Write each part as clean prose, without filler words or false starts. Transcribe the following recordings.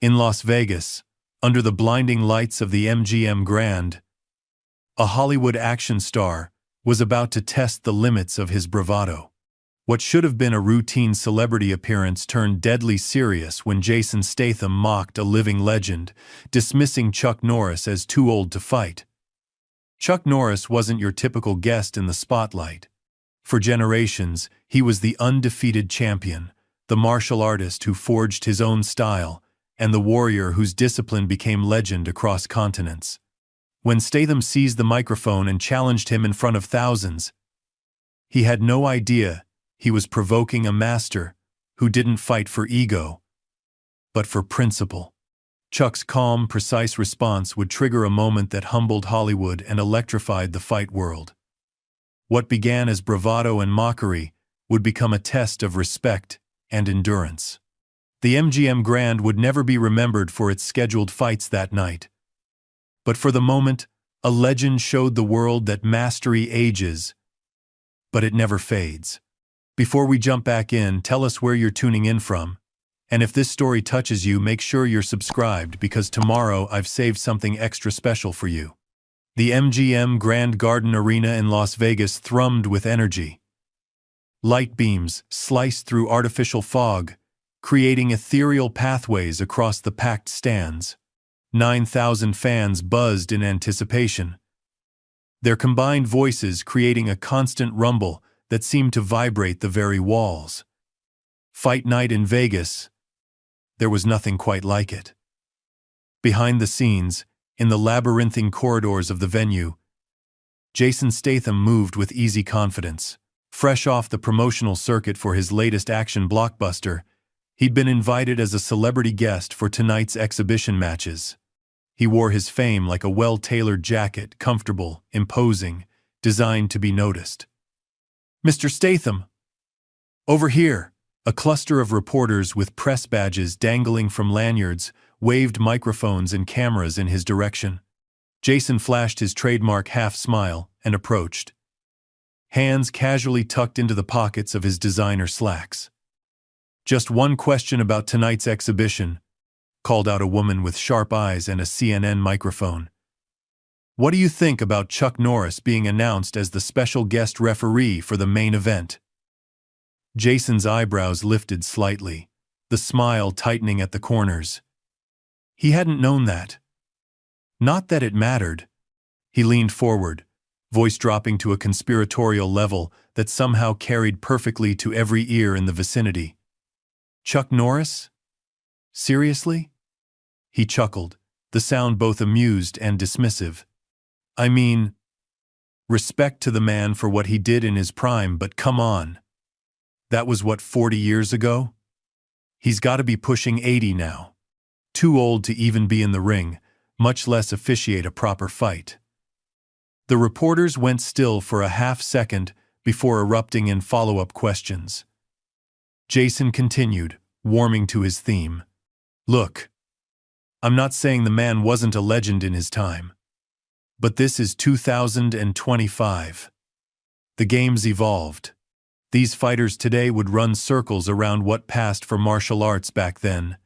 In Las Vegas, under the blinding lights of the MGM Grand, a Hollywood action star was about to test the limits of his bravado. What should have been a routine celebrity appearance turned deadly serious when Jason Statham mocked a living legend, dismissing Chuck Norris as too old to fight. Chuck Norris wasn't your typical guest in the spotlight. For generations, he was the undefeated champion, the martial artist who forged his own style, and the warrior whose discipline became legend across continents. When Statham seized the microphone and challenged him in front of thousands, he had no idea he was provoking a master who didn't fight for ego, but for principle. Chuck's calm, precise response would trigger a moment that humbled Hollywood and electrified the fight world. What began as bravado and mockery would become a test of respect and endurance. The MGM Grand would never be remembered for its scheduled fights that night. But for the moment, a legend showed the world that mastery ages, but it never fades. Before we jump back in, tell us where you're tuning in from. And if this story touches you, make sure you're subscribed because tomorrow I've saved something extra special for you. The MGM Grand Garden Arena in Las Vegas thrummed with energy. Light beams sliced through artificial fog, creating ethereal pathways across the packed stands. 9,000 fans buzzed in anticipation, their combined voices creating a constant rumble that seemed to vibrate the very walls. Fight night in Vegas, there was nothing quite like it. Behind the scenes, in the labyrinthine corridors of the venue, Jason Statham moved with easy confidence. Fresh off the promotional circuit for his latest action blockbuster, he'd been invited as a celebrity guest for tonight's exhibition matches. He wore his fame like a well-tailored jacket, comfortable, imposing, designed to be noticed. "Mr. Statham! Over here!" A cluster of reporters with press badges dangling from lanyards waved microphones and cameras in his direction. Jason flashed his trademark half-smile and approached, hands casually tucked into the pockets of his designer slacks. "Just one question about tonight's exhibition," called out a woman with sharp eyes and a CNN microphone. "What do you think about Chuck Norris being announced as the special guest referee for the main event?" Jason's eyebrows lifted slightly, the smile tightening at the corners. He hadn't known that. Not that it mattered. He leaned forward, voice dropping to a conspiratorial level that somehow carried perfectly to every ear in the vicinity. "Chuck Norris? Seriously?" He chuckled, the sound both amused and dismissive. "I mean, respect to the man for what he did in his prime, but come on. That was what, 40 years ago? He's got to be pushing 80 now. Too old to even be in the ring, much less officiate a proper fight." The reporters went still for a half-second before erupting in follow-up questions. Jason continued, warming to his theme. "Look, I'm not saying the man wasn't a legend in his time. But this is 2025. The game's evolved. These fighters today would run circles around what passed for martial arts back then."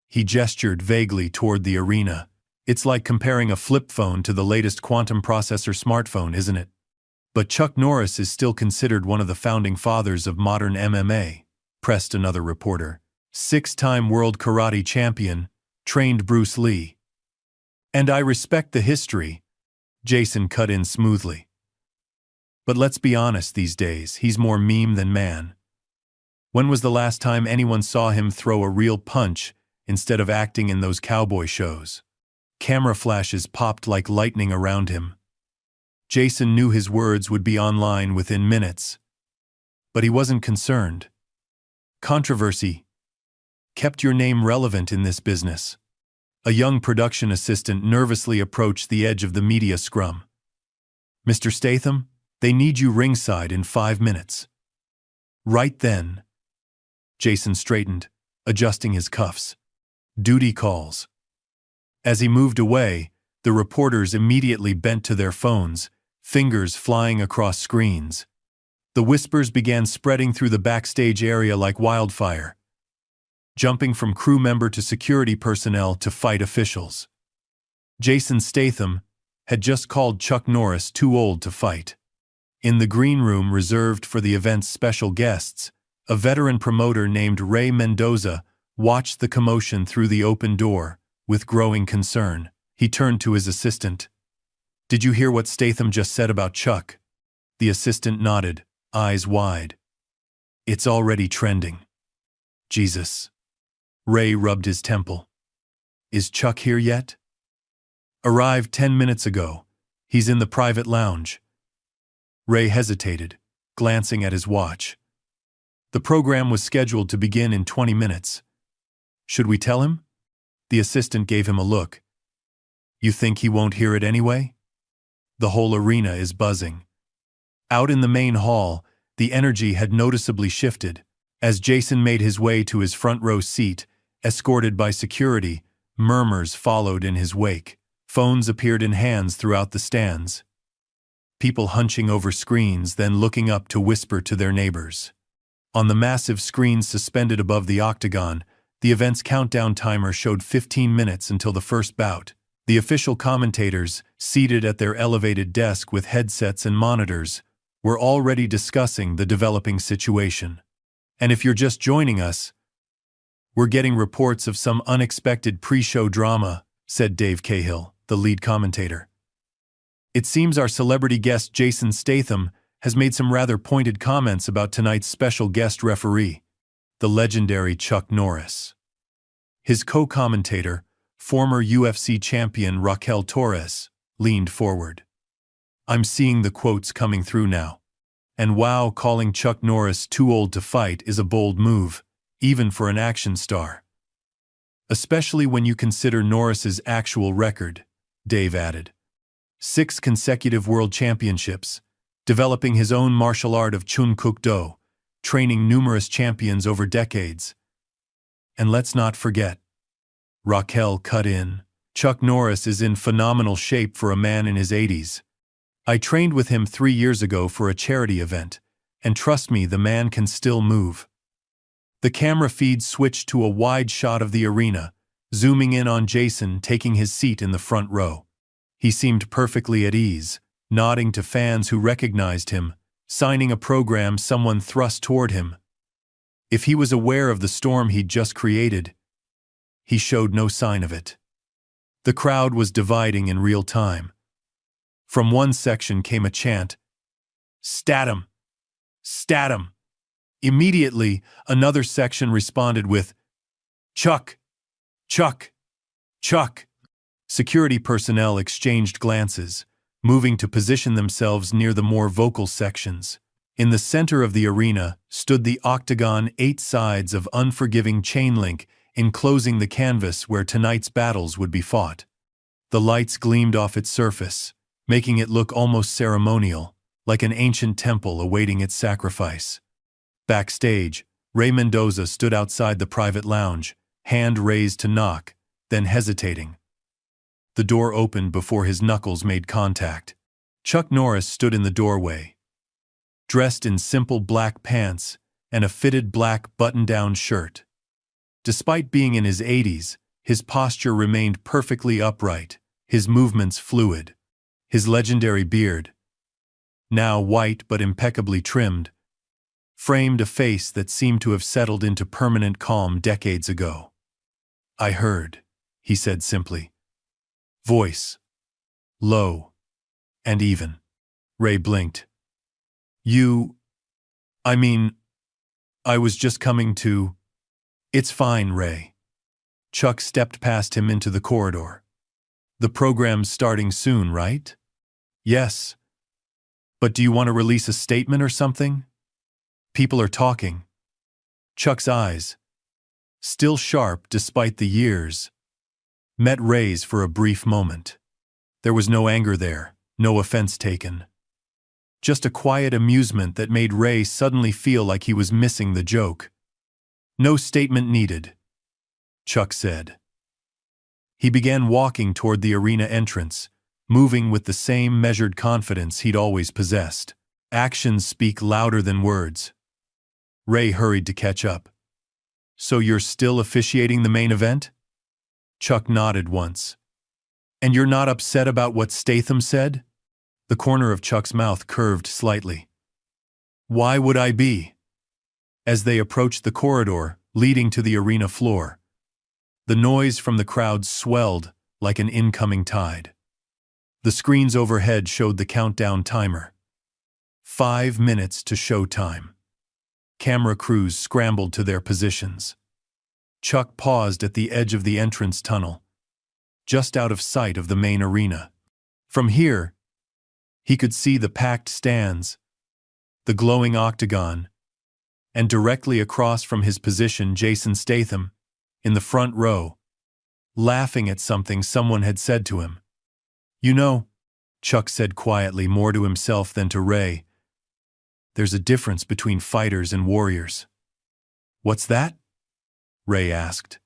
He gestured vaguely toward the arena. "It's like comparing a flip phone to the latest quantum processor smartphone, isn't it? But Chuck Norris is still considered one of the founding fathers of modern MMA, pressed another reporter. "Six-time world karate champion, trained Bruce Lee." "And I respect the history," Jason cut in smoothly. "But let's be honest, these days, he's more meme than man. When was the last time anyone saw him throw a real punch instead of acting in those cowboy shows?" Camera flashes popped like lightning around him. Jason knew his words would be online within minutes. But he wasn't concerned. Controversy kept your name relevant in this business. A young production assistant nervously approached the edge of the media scrum. "Mr. Statham, they need you ringside in 5 minutes." Right then, Jason straightened, adjusting his cuffs. "Duty calls." As he moved away, the reporters immediately bent to their phones, fingers flying across screens. The whispers began spreading through the backstage area like wildfire. jumping from crew member to security personnel to fight officials. Jason Statham had just called Chuck Norris too old to fight. In the green room reserved for the event's special guests, a veteran promoter named Ray Mendoza watched the commotion through the open door with growing concern. He turned to his assistant. "Did you hear what Statham just said about Chuck?" The assistant nodded, eyes wide. "It's already trending." "Jesus." Ray rubbed his temple. "Is Chuck here yet?" "Arrived 10 minutes ago. He's in the private lounge." Ray hesitated, glancing at his watch. The program was scheduled to begin in 20 minutes. "Should we tell him?" The assistant gave him a look. "You think he won't hear it anyway?" The whole arena is buzzing. Out in the main hall, the energy had noticeably shifted. As Jason made his way to his front row seat, escorted by security, murmurs followed in his wake. Phones appeared in hands throughout the stands. People hunching over screens, then looking up to whisper to their neighbors. On the massive screens suspended above the octagon, the event's countdown timer showed 15 minutes until the first bout. The official commentators, seated at their elevated desk with headsets and monitors, were already discussing the developing situation. "And if you're just joining us, we're getting reports of some unexpected pre-show drama," said Dave Cahill, the lead commentator. "It seems our celebrity guest Jason Statham has made some rather pointed comments about tonight's special guest referee, the legendary Chuck Norris." His co-commentator, former UFC champion Raquel Torres, leaned forward. "I'm seeing the quotes coming through now. And wow, calling Chuck Norris too old to fight is a bold move, even for an action star. Especially when you consider Norris's actual record," Dave added. 6 consecutive world championships, developing his own martial art of Chun Kuk Do, training numerous champions over decades. "And let's not forget," Raquel cut in, "Chuck Norris is in phenomenal shape for a man in his 80s. I trained with him 3 years ago for a charity event, and trust me, the man can still move." The camera feed switched to a wide shot of the arena, zooming in on Jason taking his seat in the front row. He seemed perfectly at ease, nodding to fans who recognized him, signing a program someone thrust toward him. If he was aware of the storm he'd just created, he showed no sign of it. The crowd was dividing in real time. From one section came a chant, "Statham! Statham!" Immediately, another section responded with, "Chuck! Chuck! Chuck!" Security personnel exchanged glances, moving to position themselves near the more vocal sections. In the center of the arena stood the octagon, 8 sides of unforgiving chain link enclosing the canvas where tonight's battles would be fought. The lights gleamed off its surface, making it look almost ceremonial, like an ancient temple awaiting its sacrifice. Backstage, Ray Mendoza stood outside the private lounge, hand raised to knock, then hesitating. The door opened before his knuckles made contact. Chuck Norris stood in the doorway, dressed in simple black pants and a fitted black button-down shirt. Despite being in his 80s, his posture remained perfectly upright, his movements fluid. His legendary beard, now white but impeccably trimmed, framed a face that seemed to have settled into permanent calm decades ago. "I heard," he said simply. Voice low and even. Ray blinked. I was just coming to—" "It's fine, Ray." Chuck stepped past him into the corridor. "The program's starting soon, right?" "Yes. But do you want to release a statement or something? People are talking." Chuck's eyes, still sharp despite the years, met Ray's for a brief moment. There was no anger there, no offense taken. Just a quiet amusement that made Ray suddenly feel like he was missing the joke. "No statement needed," Chuck said. He began walking toward the arena entrance, moving with the same measured confidence he'd always possessed. Actions speak louder than words. Ray hurried to catch up. So you're still officiating the main event? Chuck nodded once. And you're not upset about what Statham said? The corner of Chuck's mouth curved slightly. Why would I be? As they approached the corridor leading to the arena floor, the noise from the crowd swelled like an incoming tide. The screens overhead showed the countdown timer. 5 minutes to showtime. Camera crews scrambled to their positions. Chuck paused at the edge of the entrance tunnel, just out of sight of the main arena. From here, he could see the packed stands, the glowing octagon, and directly across from his position Jason Statham, in the front row, laughing at something someone had said to him. You know, Chuck said quietly, more to himself than to Ray, there's a difference between fighters and warriors. What's that? Ray asked.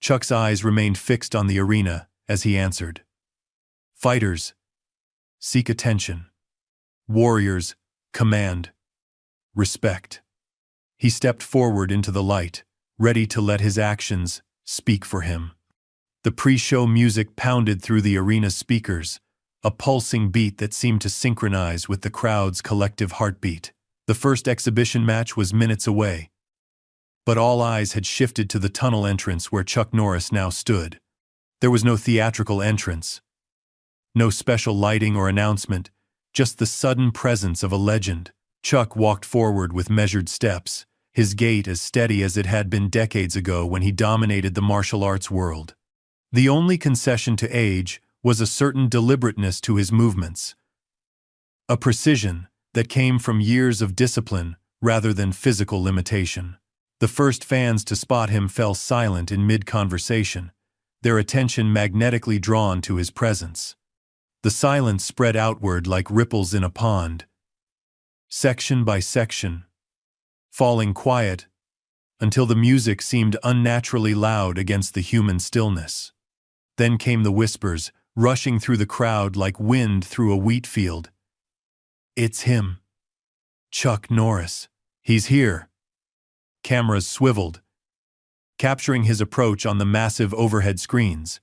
Chuck's eyes remained fixed on the arena as he answered. Fighters seek attention. Warriors command respect. He stepped forward into the light, ready to let his actions speak for him. The pre-show music pounded through the arena speakers, a pulsing beat that seemed to synchronize with the crowd's collective heartbeat. The first exhibition match was minutes away, but all eyes had shifted to the tunnel entrance where Chuck Norris now stood. There was no theatrical entrance, no special lighting or announcement, just the sudden presence of a legend. Chuck walked forward with measured steps, his gait as steady as it had been decades ago when he dominated the martial arts world. The only concession to age was a certain deliberateness to his movements, a precision that came from years of discipline rather than physical limitation. The first fans to spot him fell silent in mid-conversation, their attention magnetically drawn to his presence. The silence spread outward like ripples in a pond, section by section, falling quiet until the music seemed unnaturally loud against the human stillness. Then came the whispers, rushing through the crowd like wind through a wheat field. It's him. Chuck Norris. He's here. Cameras swiveled, capturing his approach on the massive overhead screens.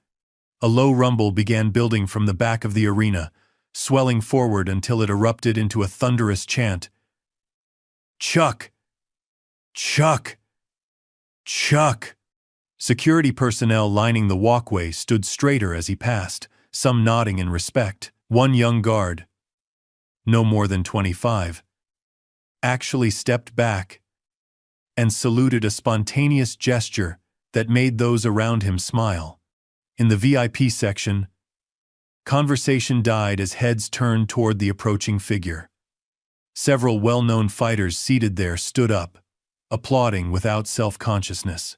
A low rumble began building from the back of the arena, swelling forward until it erupted into a thunderous chant. Chuck! Chuck! Chuck! Security personnel lining the walkway stood straighter as he passed, some nodding in respect. One young guard, no more than 25, actually stepped back and saluted, a spontaneous gesture that made those around him smile. In the VIP section, conversation died as heads turned toward the approaching figure. Several well-known fighters seated there stood up, applauding without self-consciousness.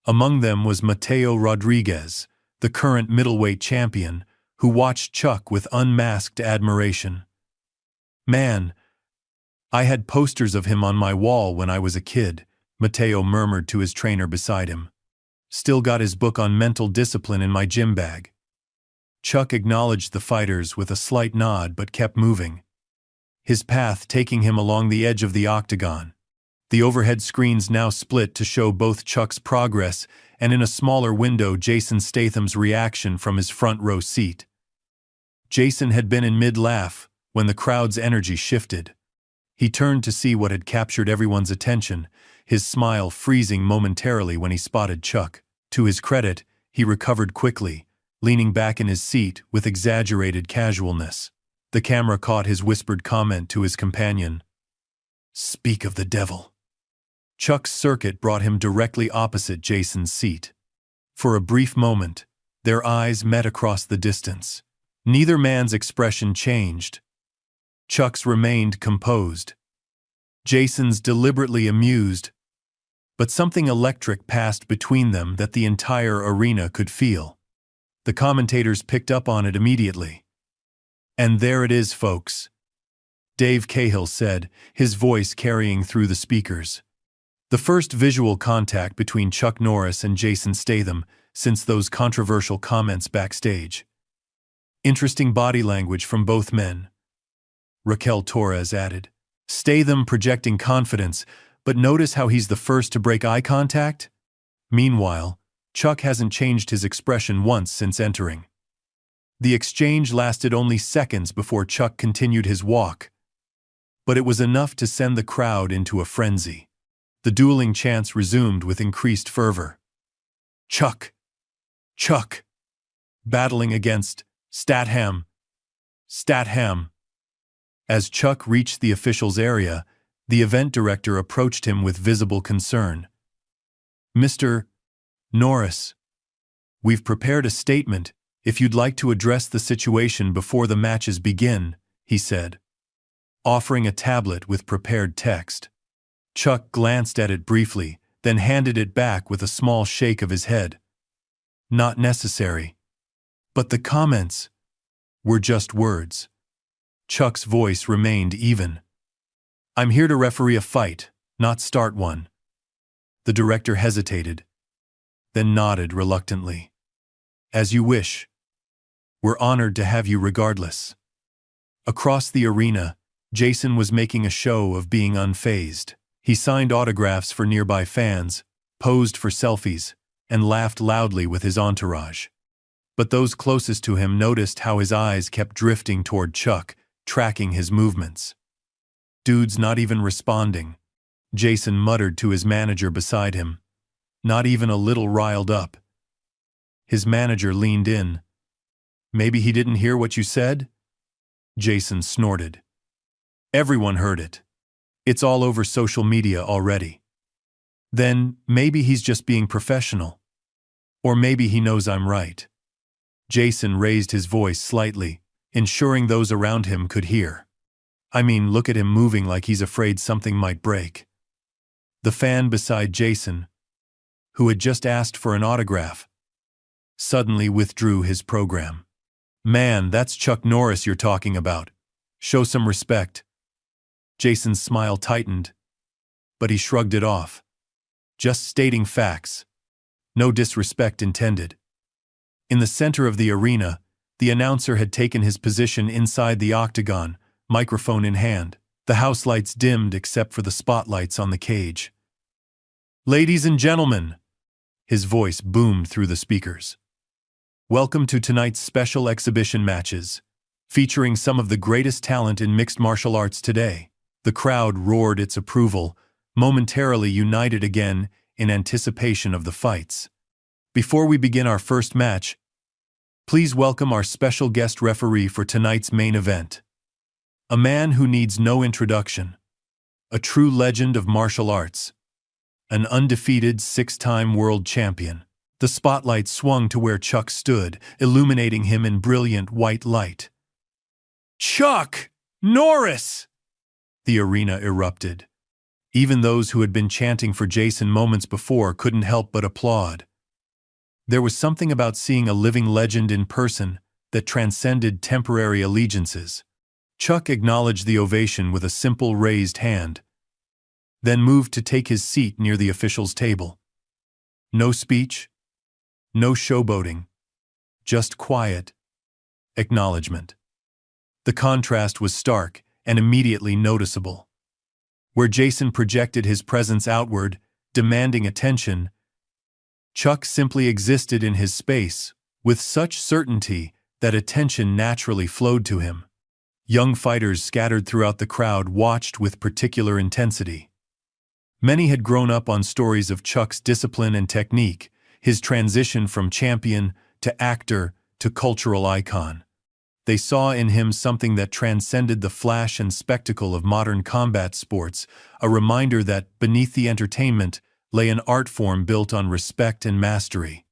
Among them was Mateo Rodriguez, the current middleweight champion, who watched Chuck with unmasked admiration. Man, I had posters of him on my wall when I was a kid, Mateo murmured to his trainer beside him. Still got his book on mental discipline in my gym bag. Chuck acknowledged the fighters with a slight nod but kept moving, his path taking him along the edge of the octagon. The overhead screens now split to show both Chuck's progress and, in a smaller window, Jason Statham's reaction from his front row seat. Jason had been in mid-laugh when the crowd's energy shifted. He turned to see what had captured everyone's attention, his smile freezing momentarily when he spotted Chuck. To his credit, he recovered quickly, leaning back in his seat with exaggerated casualness. The camera caught his whispered comment to his companion. Speak of the devil. Chuck's circuit brought him directly opposite Jason's seat. For a brief moment, their eyes met across the distance. Neither man's expression changed. Chuck's remained composed. Jason's deliberately amused, but something electric passed between them that the entire arena could feel. The commentators picked up on it immediately. And there it is, folks, Dave Cahill said, his voice carrying through the speakers. The first visual contact between Chuck Norris and Jason Statham since those controversial comments backstage. Interesting body language from both men, Raquel Torres added. Statham projecting confidence, but notice how he's the first to break eye contact? Meanwhile, Chuck hasn't changed his expression once since entering. The exchange lasted only seconds before Chuck continued his walk, but it was enough to send the crowd into a frenzy. The dueling chants resumed with increased fervor. Chuck! Chuck! Battling against Statham! Statham! As Chuck reached the officials' area, the event director approached him with visible concern. Mr. Norris, we've prepared a statement if you'd like to address the situation before the matches begin, he said, offering a tablet with prepared text. Chuck glanced at it briefly, then handed it back with a small shake of his head. Not necessary. But the comments were just words. Chuck's voice remained even. I'm here to referee a fight, not start one. The director hesitated, then nodded reluctantly. As you wish. We're honored to have you regardless. Across the arena, Jason was making a show of being unfazed. He signed autographs for nearby fans, posed for selfies, and laughed loudly with his entourage. But those closest to him noticed how his eyes kept drifting toward Chuck, tracking his movements. Dude's not even responding, Jason muttered to his manager beside him. Not even a little riled up. His manager leaned in. Maybe he didn't hear what you said? Jason snorted. Everyone heard it. It's all over social media already. Then maybe he's just being professional. Or maybe he knows I'm right. Jason raised his voice slightly, ensuring those around him could hear. I mean, look at him moving like he's afraid something might break. The fan beside Jason, who had just asked for an autograph, suddenly withdrew his program. Man, that's Chuck Norris you're talking about. Show some respect. Jason's smile tightened, but he shrugged it off. Just stating facts. No disrespect intended. In the center of the arena, the announcer had taken his position inside the octagon, microphone in hand. The house lights dimmed except for the spotlights on the cage. Ladies and gentlemen, his voice boomed through the speakers. Welcome to tonight's special exhibition matches, featuring some of the greatest talent in mixed martial arts today. The crowd roared its approval, momentarily united again in anticipation of the fights. Before we begin our first match, please welcome our special guest referee for tonight's main event. A man who needs no introduction. A true legend of martial arts. An undefeated six-time world champion. The spotlight swung to where Chuck stood, illuminating him in brilliant white light. Chuck Norris! The arena erupted. Even those who had been chanting for Jason moments before couldn't help but applaud. There was something about seeing a living legend in person that transcended temporary allegiances. Chuck acknowledged the ovation with a simple raised hand, then moved to take his seat near the officials' table. No speech, no showboating, just quiet acknowledgement. The contrast was stark and immediately noticeable. Where Jason projected his presence outward, demanding attention, Chuck simply existed in his space, with such certainty that attention naturally flowed to him. Young fighters scattered throughout the crowd watched with particular intensity. Many had grown up on stories of Chuck's discipline and technique, his transition from champion to actor to cultural icon. They saw in him something that transcended the flash and spectacle of modern combat sports, a reminder that, beneath the entertainment, lay an art form built on respect and mastery.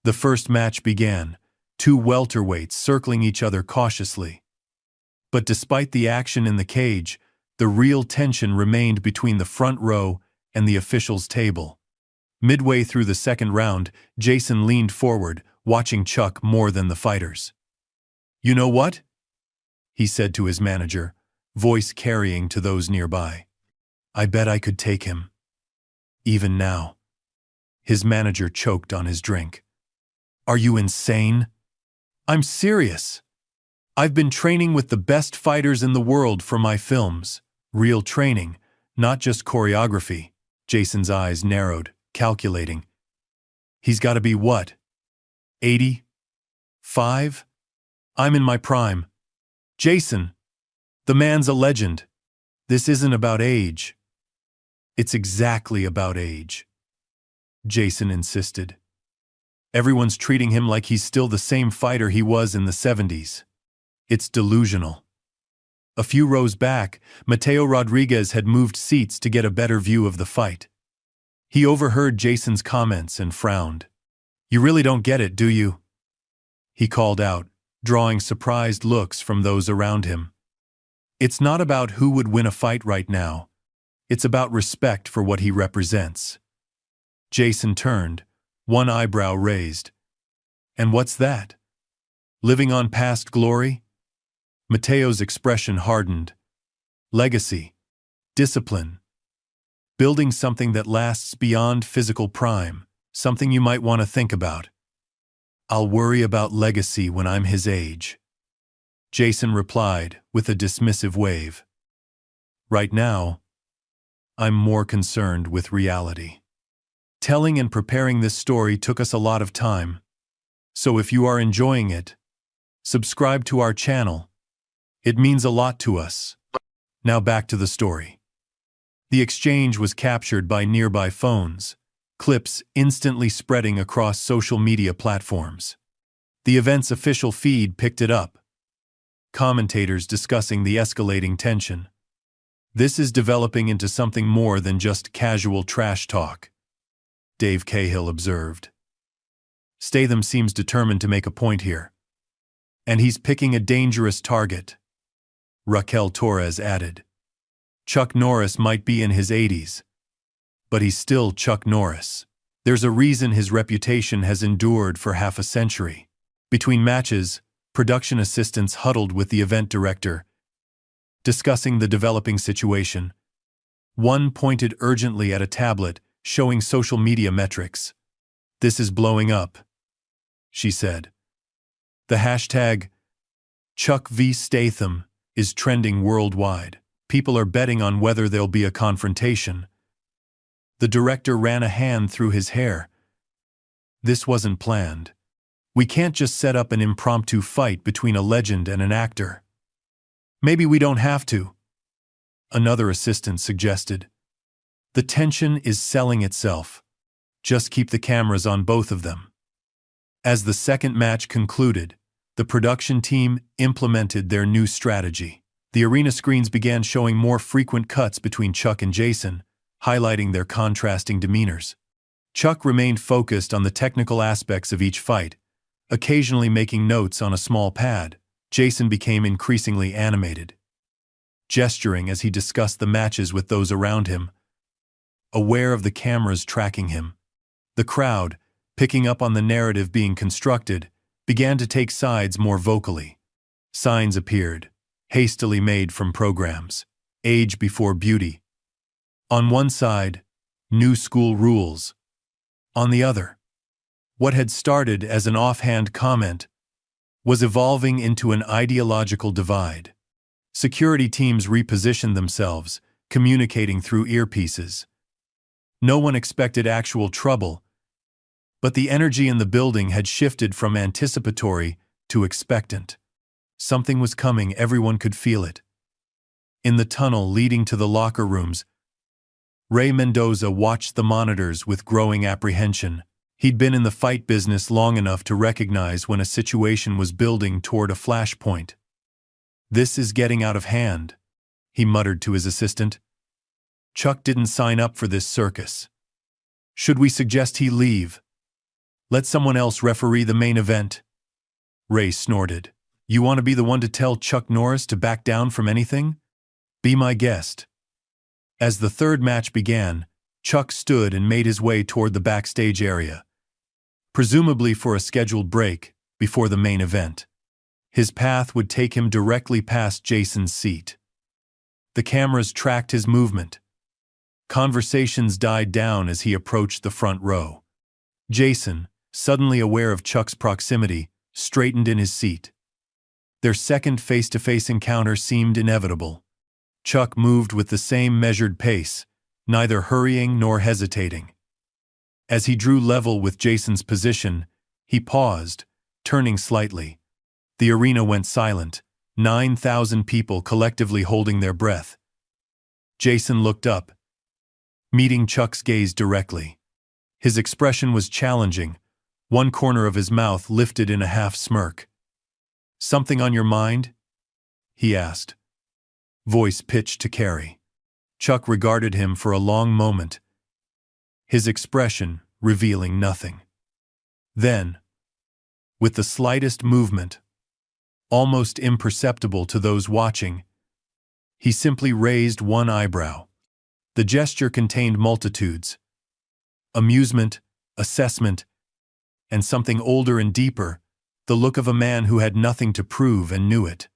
The first match began, two welterweights circling each other cautiously. But despite the action in the cage, the real tension remained between the front row and the officials' table. Midway through the second round, Jason leaned forward, watching Chuck more than the fighters. You know what? He said to his manager, voice carrying to those nearby. I bet I could take him. Even now. His manager choked on his drink. Are you insane? I'm serious. I've been training with the best fighters in the world for my films. Real training, not just choreography. Jason's eyes narrowed, calculating. He's got to be what? 80? 5? I'm in my prime. Jason, the man's a legend. This isn't about age. It's exactly about age, Jason insisted. Everyone's treating him like he's still the same fighter he was in the 70s. It's delusional. A few rows back, Mateo Rodriguez had moved seats to get a better view of the fight. He overheard Jason's comments and frowned. "You really don't get it, do you?" he called out, drawing surprised looks from those around him. "It's not about who would win a fight right now. It's about respect for what he represents." Jason turned, one eyebrow raised. "And what's that? Living on past glory?" Mateo's expression hardened. "Legacy. Discipline. Building something that lasts beyond physical prime, something you might want to think about." "I'll worry about legacy when I'm his age," Jason replied with a dismissive wave. "Right now, I'm more concerned with reality." Telling and preparing this story took us a lot of time. So if you are enjoying it, subscribe to our channel. It means a lot to us. Now back to the story. The exchange was captured by nearby phones, clips instantly spreading across social media platforms. The event's official feed picked it up. Commentators discussing the escalating tension. "This is developing into something more than just casual trash talk," Dave Cahill observed. "Statham seems determined to make a point here. And he's picking a dangerous target," Raquel Torres added. "Chuck Norris might be in his 80s, but he's still Chuck Norris. There's a reason his reputation has endured for half a century." Between matches, production assistants huddled with the event director, discussing the developing situation. One pointed urgently at a tablet showing social media metrics. "This is blowing up," she said. "The hashtag Chuck v. Statham is trending worldwide. People are betting on whether there'll be a confrontation." The director ran a hand through his hair. "This wasn't planned. We can't just set up an impromptu fight between a legend and an actor." "Maybe we don't have to," another assistant suggested. "The tension is selling itself. Just keep the cameras on both of them." As the second match concluded, the production team implemented their new strategy. The arena screens began showing more frequent cuts between Chuck and Jason, highlighting their contrasting demeanors. Chuck remained focused on the technical aspects of each fight, occasionally making notes on a small pad. Jason became increasingly animated, gesturing as he discussed the matches with those around him, aware of the cameras tracking him. The crowd, picking up on the narrative being constructed, began to take sides more vocally. Signs appeared, hastily made from programs. "Age before beauty." On one side, "New school rules." On the other, what had started as an offhand comment was evolving into an ideological divide. Security teams repositioned themselves, communicating through earpieces. No one expected actual trouble, but the energy in the building had shifted from anticipatory to expectant. Something was coming, everyone could feel it. In the tunnel leading to the locker rooms, Ray Mendoza watched the monitors with growing apprehension. He'd been in the fight business long enough to recognize when a situation was building toward a flashpoint. "This is getting out of hand," he muttered to his assistant. "Chuck didn't sign up for this circus. Should we suggest he leave? Let someone else referee the main event?" Ray snorted. "You want to be the one to tell Chuck Norris to back down from anything? Be my guest." As the third match began, Chuck stood and made his way toward the backstage area, presumably for a scheduled break before the main event. His path would take him directly past Jason's seat. The cameras tracked his movement. Conversations died down as he approached the front row. Jason, suddenly aware of Chuck's proximity, straightened in his seat. Their second face-to-face encounter seemed inevitable. Chuck moved with the same measured pace, neither hurrying nor hesitating. As he drew level with Jason's position, he paused, turning slightly. The arena went silent, 9,000 people collectively holding their breath. Jason looked up, meeting Chuck's gaze directly. His expression was challenging, one corner of his mouth lifted in a half-smirk. "Something on your mind?" he asked, voice pitched to carry. Chuck regarded him for a long moment, his expression revealing nothing. Then, with the slightest movement, almost imperceptible to those watching, he simply raised one eyebrow. The gesture contained multitudes: amusement, assessment, and something older and deeper, the look of a man who had nothing to prove and knew it.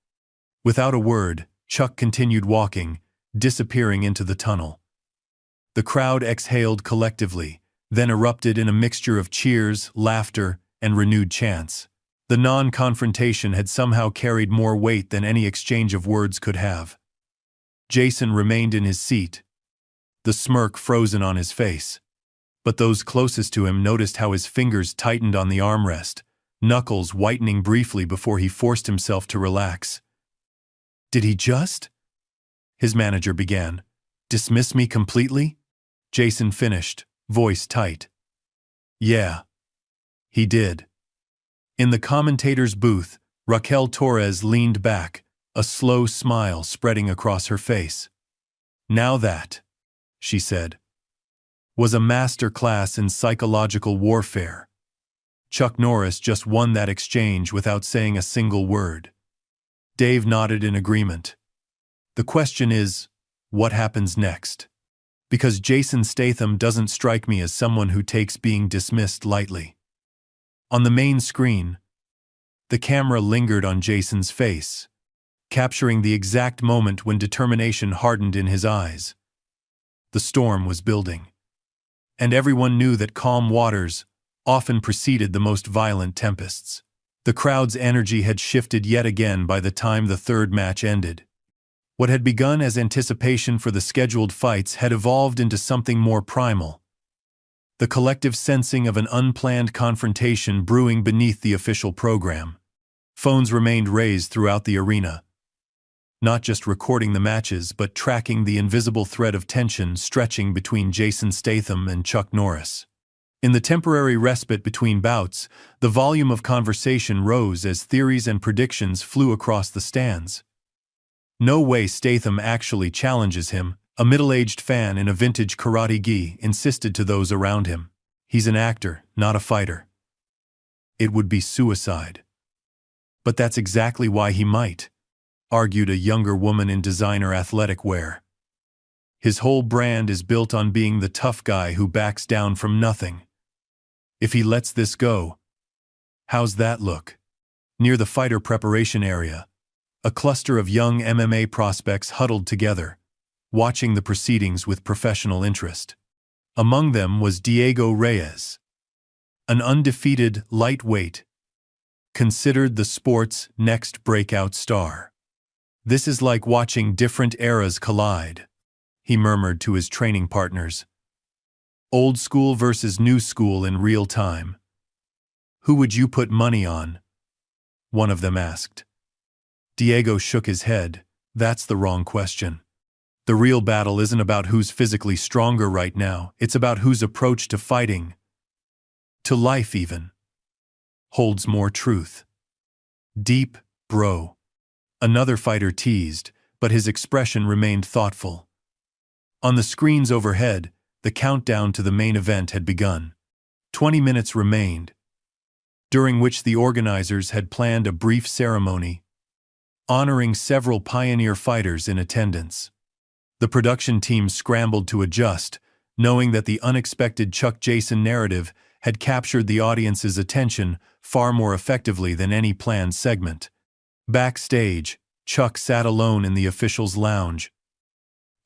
Without a word, Chuck continued walking, disappearing into the tunnel. The crowd exhaled collectively, then erupted in a mixture of cheers, laughter, and renewed chants. The non-confrontation had somehow carried more weight than any exchange of words could have. Jason remained in his seat, the smirk frozen on his face. But those closest to him noticed how his fingers tightened on the armrest, knuckles whitening briefly before he forced himself to relax. "Did he just?" his manager began. "Dismiss me completely?" Jason finished, voice tight. "Yeah, he did." In the commentator's booth, Raquel Torres leaned back, a slow smile spreading across her face. "Now that," she said, "was a master class in psychological warfare. Chuck Norris just won that exchange without saying a single word." Dave nodded in agreement. "The question is, what happens next? Because Jason Statham doesn't strike me as someone who takes being dismissed lightly." On the main screen, the camera lingered on Jason's face, capturing the exact moment when determination hardened in his eyes. The storm was building, and everyone knew that calm waters often preceded the most violent tempests. The crowd's energy had shifted yet again by the time the third match ended. What had begun as anticipation for the scheduled fights had evolved into something more primal, the collective sensing of an unplanned confrontation brewing beneath the official program. Phones remained raised throughout the arena, not just recording the matches but tracking the invisible thread of tension stretching between Jason Statham and Chuck Norris. In the temporary respite between bouts, the volume of conversation rose as theories and predictions flew across the stands. "No way Statham actually challenges him," a middle-aged fan in a vintage karate gi insisted to those around him. "He's an actor, not a fighter. It would be suicide." "But that's exactly why he might," argued a younger woman in designer athletic wear. "His whole brand is built on being the tough guy who backs down from nothing. If he lets this go, how's that look?" Near the fighter preparation area, a cluster of young MMA prospects huddled together, watching the proceedings with professional interest. Among them was Diego Reyes, an undefeated lightweight, considered the sport's next breakout star. "This is like watching different eras collide," he murmured to his training partners. "Old school versus new school in real time." "Who would you put money on?" one of them asked. Diego shook his head. "That's the wrong question. The real battle isn't about who's physically stronger right now, it's about whose approach to fighting, to life even, holds more truth." "Deep, bro," another fighter teased, but his expression remained thoughtful. On the screens overhead, the countdown to the main event had begun. 20 minutes remained, during which the organizers had planned a brief ceremony, honoring several pioneer fighters in attendance. The production team scrambled to adjust, knowing that the unexpected Chuck Jason narrative had captured the audience's attention far more effectively than any planned segment. Backstage, Chuck sat alone in the officials' lounge,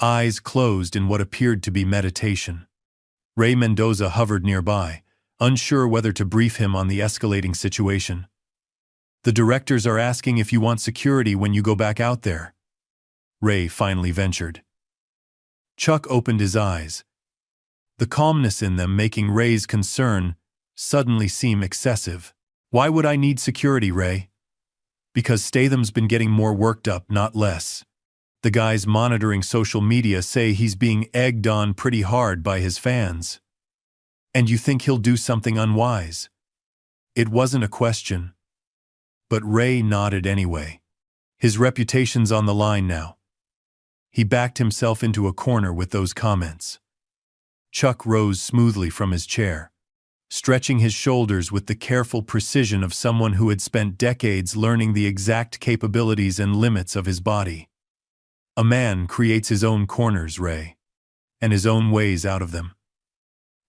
eyes closed in what appeared to be meditation. Ray Mendoza hovered nearby, unsure whether to brief him on the escalating situation. "The directors are asking if you want security when you go back out there," Ray finally ventured. Chuck opened his eyes, the calmness in them making Ray's concern suddenly seem excessive. Why would I need security, Ray? Because Statham's been getting more worked up, not less. The guys monitoring social media say he's being egged on pretty hard by his fans. And you think he'll do something unwise? It wasn't a question. But Ray nodded anyway. His reputation's on the line now. He backed himself into a corner with those comments. Chuck rose smoothly from his chair, stretching his shoulders with the careful precision of someone who had spent decades learning the exact capabilities and limits of his body. A man creates his own corners, Ray, and his own ways out of them.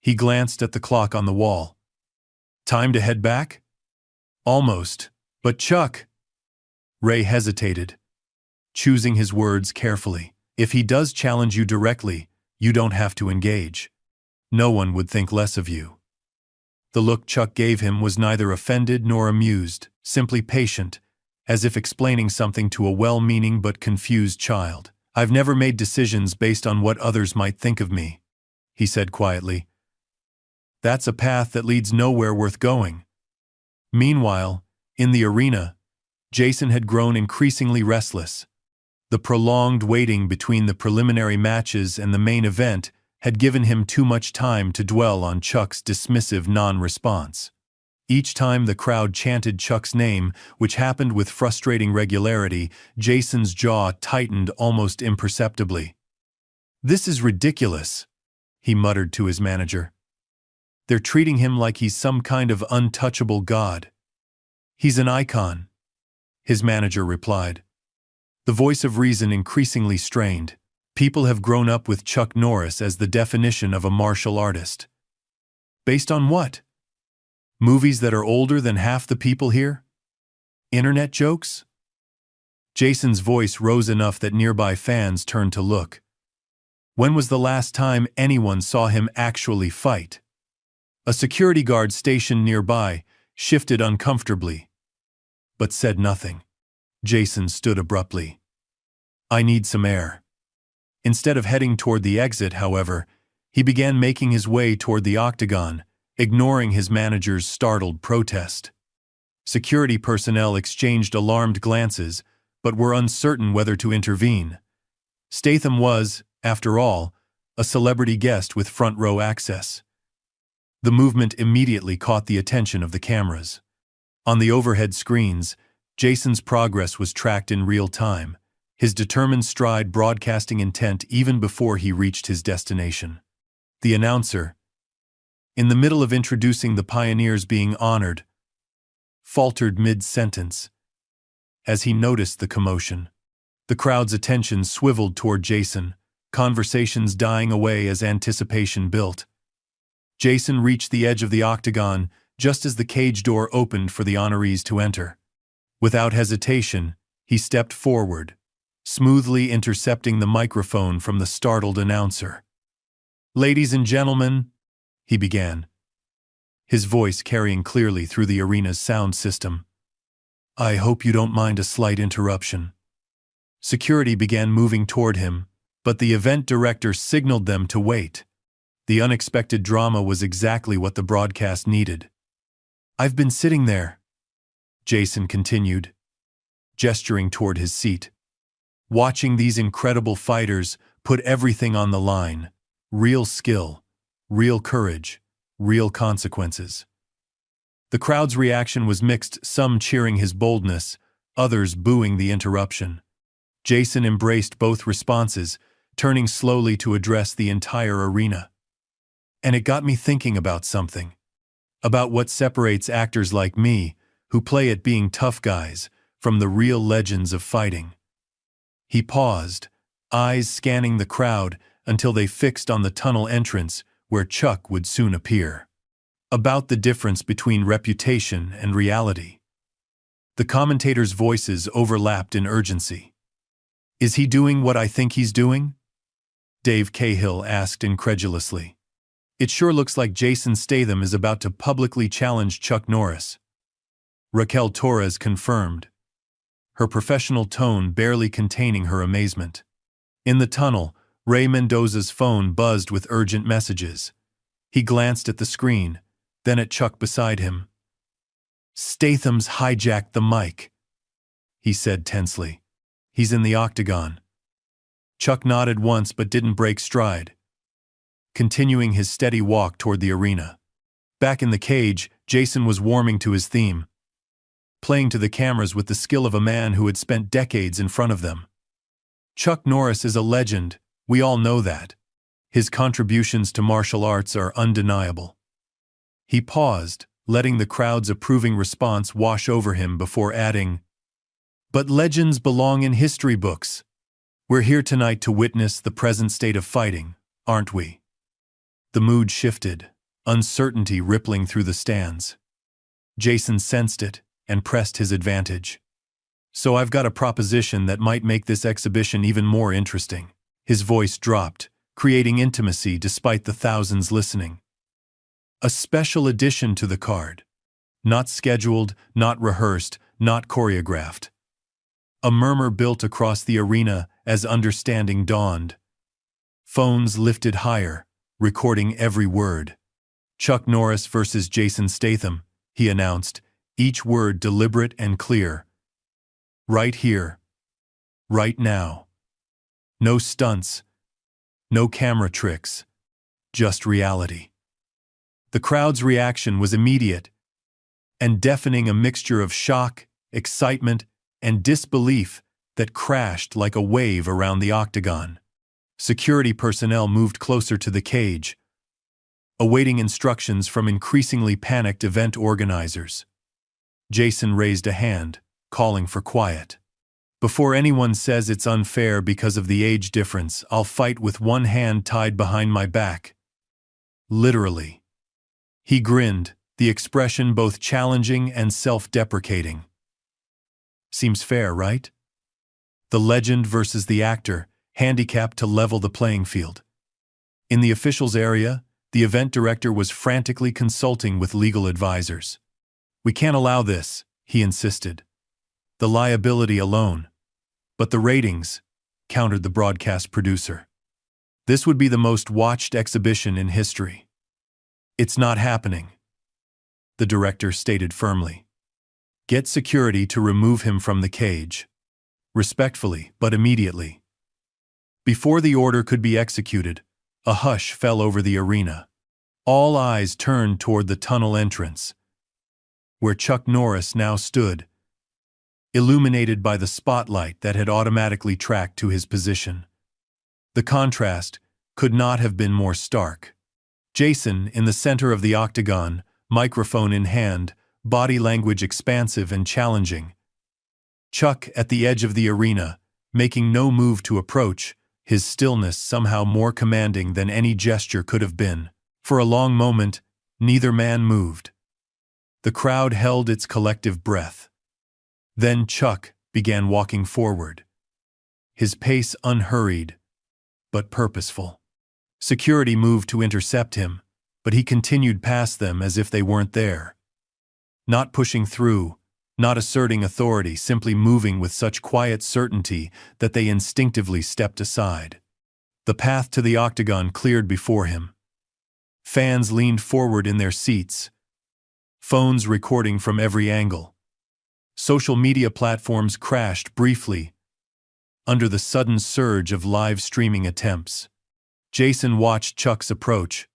He glanced at the clock on the wall. Time to head back? Almost. But Chuck… Ray hesitated, choosing his words carefully. If he does challenge you directly, you don't have to engage. No one would think less of you. The look Chuck gave him was neither offended nor amused, simply patient, as if explaining something to a well-meaning but confused child. I've never made decisions based on what others might think of me, he said quietly. That's a path that leads nowhere worth going. Meanwhile, in the arena, Jason had grown increasingly restless. The prolonged waiting between the preliminary matches and the main event had given him too much time to dwell on Chuck's dismissive non-response. Each time the crowd chanted Chuck's name, which happened with frustrating regularity, Jason's jaw tightened almost imperceptibly. This is ridiculous, he muttered to his manager. They're treating him like he's some kind of untouchable god. He's an icon, his manager replied. The voice of reason increasingly strained. People have grown up with Chuck Norris as the definition of a martial artist. Based on what? Movies that are older than half the people here? Internet jokes? Jason's voice rose enough that nearby fans turned to look. When was the last time anyone saw him actually fight? A security guard stationed nearby shifted uncomfortably, but said nothing. Jason stood abruptly. I need some air. Instead of heading toward the exit, however, he began making his way toward the octagon, ignoring his manager's startled protest. Security personnel exchanged alarmed glances, but were uncertain whether to intervene. Statham was, after all, a celebrity guest with front-row access. The movement immediately caught the attention of the cameras. On the overhead screens, Jason's progress was tracked in real time, his determined stride broadcasting intent even before he reached his destination. The announcer, in the middle of introducing the pioneers being honored, faltered mid-sentence. As he noticed the commotion, the crowd's attention swiveled toward Jason, conversations dying away as anticipation built. Jason reached the edge of the octagon just as the cage door opened for the honorees to enter. Without hesitation, he stepped forward, smoothly intercepting the microphone from the startled announcer. Ladies and gentlemen, he began, his voice carrying clearly through the arena's sound system. I hope you don't mind a slight interruption. Security began moving toward him, but the event director signaled them to wait. The unexpected drama was exactly what the broadcast needed. I've been sitting there, Jason continued, gesturing toward his seat, watching these incredible fighters put everything on the line. Real skill, real courage, real consequences. The crowd's reaction was mixed, some cheering his boldness, others booing the interruption. Jason embraced both responses, turning slowly to address the entire arena. And it got me thinking about something. About what separates actors like me, who play at being tough guys, from the real legends of fighting. He paused, eyes scanning the crowd until they fixed on the tunnel entrance where Chuck would soon appear. About the difference between reputation and reality. The commentators' voices overlapped in urgency. Is he doing what I think he's doing? Dave Cahill asked incredulously. It sure looks like Jason Statham is about to publicly challenge Chuck Norris. Raquel Torres confirmed, her professional tone barely containing her amazement. In the tunnel, Ray Mendoza's phone buzzed with urgent messages. He glanced at the screen, then at Chuck beside him. "Statham's hijacked the mic," he said tensely. "He's in the octagon." Chuck nodded once but didn't break stride, continuing his steady walk toward the arena. Back in the cage, Jason was warming to his theme, playing to the cameras with the skill of a man who had spent decades in front of them. Chuck Norris is a legend, we all know that. His contributions to martial arts are undeniable. He paused, letting the crowd's approving response wash over him before adding, "But legends belong in history books. We're here tonight to witness the present state of fighting, aren't we?" The mood shifted, uncertainty rippling through the stands. Jason sensed it and pressed his advantage. "So I've got a proposition that might make this exhibition even more interesting." His voice dropped, creating intimacy despite the thousands listening. "A special addition to the card. Not scheduled, not rehearsed, not choreographed." A murmur built across the arena as understanding dawned. Phones lifted higher, recording every word. "Chuck Norris versus Jason Statham," he announced, each word deliberate and clear. "Right here. Right now. No stunts. No camera tricks. Just reality." The crowd's reaction was immediate and deafening, a mixture of shock, excitement, and disbelief that crashed like a wave around the octagon. Security personnel moved closer to the cage, awaiting instructions from increasingly panicked event organizers. Jason raised a hand, calling for quiet. "Before anyone says it's unfair because of the age difference, I'll fight with one hand tied behind my back." Literally. He grinned, the expression both challenging and self-deprecating. "Seems fair, right? The legend versus the actor, handicapped to level the playing field." In the officials' area, the event director was frantically consulting with legal advisors. "We can't allow this," he insisted. "The liability alone." "But the ratings," countered the broadcast producer. "This would be the most watched exhibition in history." "It's not happening," the director stated firmly. "Get security to remove him from the cage." Respectfully, but immediately. Before the order could be executed, a hush fell over the arena. All eyes turned toward the tunnel entrance, where Chuck Norris now stood, illuminated by the spotlight that had automatically tracked to his position. The contrast could not have been more stark. Jason, in the center of the octagon, microphone in hand, body language expansive and challenging. Chuck at the edge of the arena, making no move to approach, his stillness somehow more commanding than any gesture could have been. For a long moment, neither man moved. The crowd held its collective breath. Then Chuck began walking forward, his pace unhurried, but purposeful. Security moved to intercept him, but he continued past them as if they weren't there. Not pushing through, not asserting authority, simply moving with such quiet certainty that they instinctively stepped aside. The path to the octagon cleared before him. Fans leaned forward in their seats, phones recording from every angle. Social media platforms crashed briefly under the sudden surge of live streaming attempts. Jason watched Chuck's approach,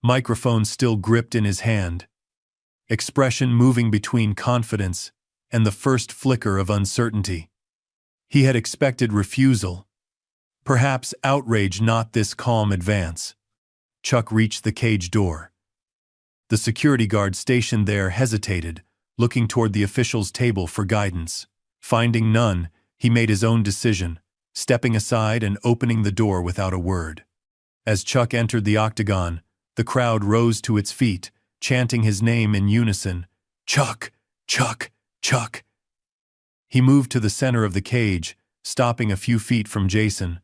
microphone still gripped in his hand, expression moving between confidence and the first flicker of uncertainty. He had expected refusal, perhaps outrage, not this calm advance. Chuck reached the cage door. The security guard stationed there hesitated, looking toward the official's table for guidance. Finding none, he made his own decision, stepping aside and opening the door without a word. As Chuck entered the octagon, the crowd rose to its feet, chanting his name in unison. "Chuck! Chuck! Chuck!" He moved to the center of the cage, stopping a few feet from Jason.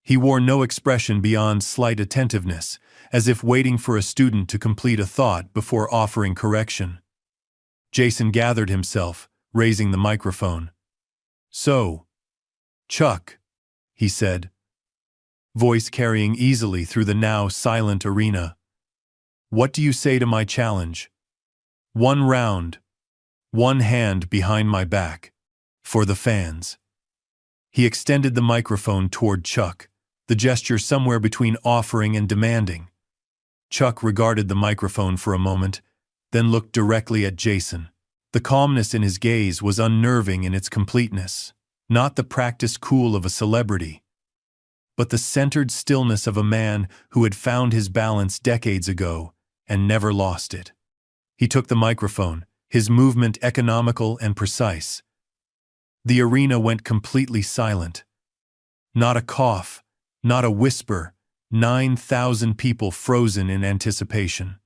He wore no expression beyond slight attentiveness, as if waiting for a student to complete a thought before offering correction. Jason gathered himself, raising the microphone. "So, Chuck," he said, voice carrying easily through the now silent arena, What do you say to my challenge? 1 round, 1 hand behind my back. For the fans. He extended the microphone toward Chuck, the gesture somewhere between offering and demanding. Chuck regarded the microphone for a moment, then looked directly at Jason. The calmness in his gaze was unnerving in its completeness, not the practiced cool of a celebrity, but the centered stillness of a man who had found his balance decades ago and never lost it. He took the microphone, his movement economical and precise. The arena went completely silent. Not a cough, not a whisper, 9,000 people frozen in anticipation.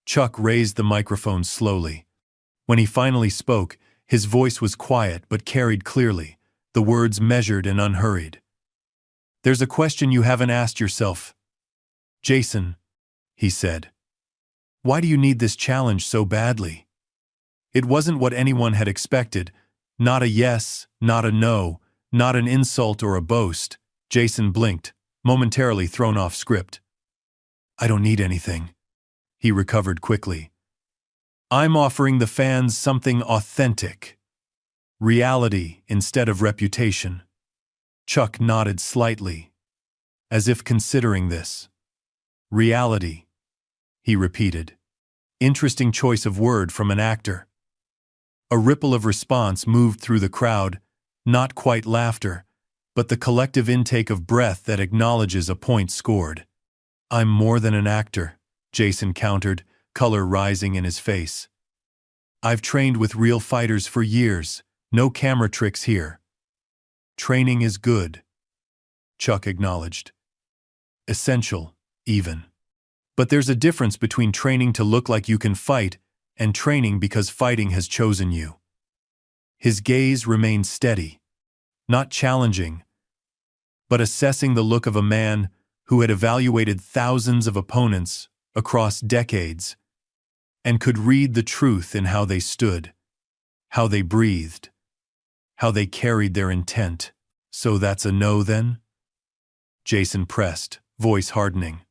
Chuck raised the microphone slowly. When he finally spoke, his voice was quiet but carried clearly, the words measured and unhurried. There's a question you haven't asked yourself. Jason, he said. Why do you need this challenge so badly? It wasn't what anyone had expected. Not a yes, not a no, not an insult or a boast. Jason blinked, momentarily thrown off script. I don't need anything. He recovered quickly. I'm offering the fans something authentic. Reality instead of reputation. Chuck nodded slightly, as if considering this. Reality, he repeated. Interesting choice of word from an actor. A ripple of response moved through the crowd, not quite laughter, but the collective intake of breath that acknowledges a point scored. I'm more than an actor, Jason countered, color rising in his face. I've trained with real fighters for years, no camera tricks here. Training is good, Chuck acknowledged. Essential, even. But there's a difference between training to look like you can fight and training because fighting has chosen you. His gaze remained steady, not challenging, but assessing the look of a man who had evaluated thousands of opponents across decades and could read the truth in how they stood, how they breathed, how they carried their intent. So that's a no then? Jason pressed, voice hardening.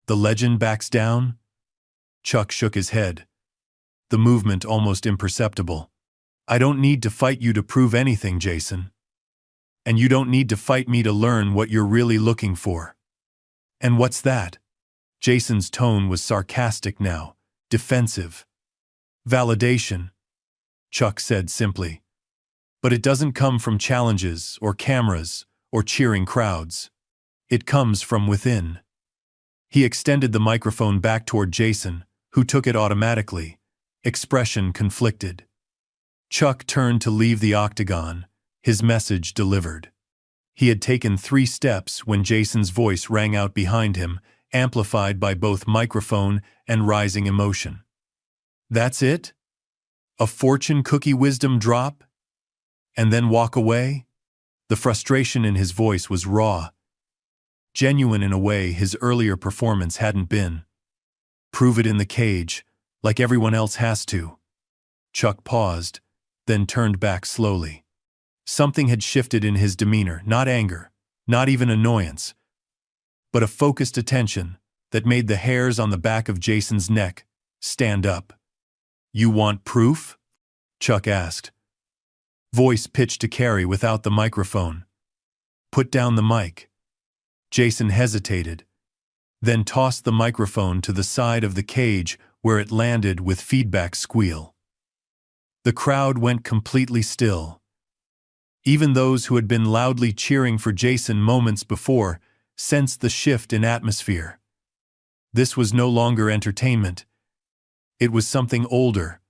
The legend backs down? Chuck shook his head, the movement almost imperceptible. I don't need to fight you to prove anything, Jason. And you don't need to fight me to learn what you're really looking for. And what's that? Jason's tone was sarcastic now, defensive. Validation, Chuck said simply. But it doesn't come from challenges or cameras or cheering crowds. It comes from within. He extended the microphone back toward Jason, who took it automatically, expression conflicted. Chuck turned to leave the octagon, his message delivered. He had taken 3 steps when Jason's voice rang out behind him, amplified by both microphone and rising emotion. That's it? A fortune cookie wisdom drop? And then walk away? The frustration in his voice was raw, genuine in a way his earlier performance hadn't been. Prove it in the cage, like everyone else has to. Chuck paused, then turned back slowly. Something had shifted in his demeanor, not anger, not even annoyance, but a focused attention that made the hairs on the back of Jason's neck stand up. You want proof? Chuck asked. Voice pitched to carry without the microphone. Put down the mic. Jason hesitated, then tossed the microphone to the side of the cage where it landed with feedback squeal. The crowd went completely still. Even those who had been loudly cheering for Jason moments before sensed the shift in atmosphere. This was no longer entertainment. It was something older,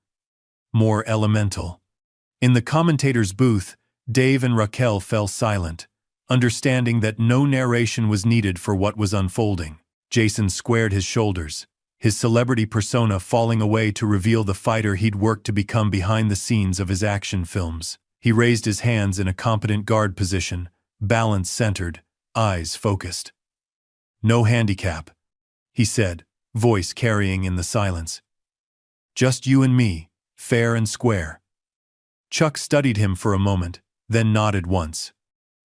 more elemental. In the commentator's booth, Dave and Raquel fell silent, understanding that no narration was needed for what was unfolding. Jason squared his shoulders, his celebrity persona falling away to reveal the fighter he'd worked to become behind the scenes of his action films. He raised his hands in a competent guard position, balance centered, eyes focused. No handicap, he said, voice carrying in the silence. Just you and me, fair and square. Chuck studied him for a moment, then nodded once.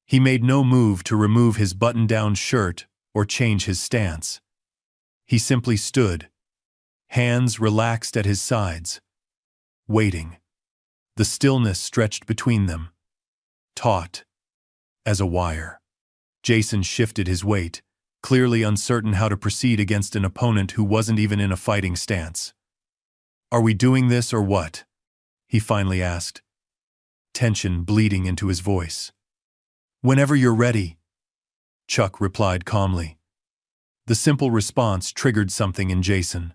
He made no move to remove his button-down shirt or change his stance. He simply stood, hands relaxed at his sides, waiting. The stillness stretched between them, taut as a wire. Jason shifted his weight, clearly uncertain how to proceed against an opponent who wasn't even in a fighting stance. "Are we doing this or what?" he finally asked, tension bleeding into his voice. "Whenever you're ready," Chuck replied calmly. The simple response triggered something in Jason.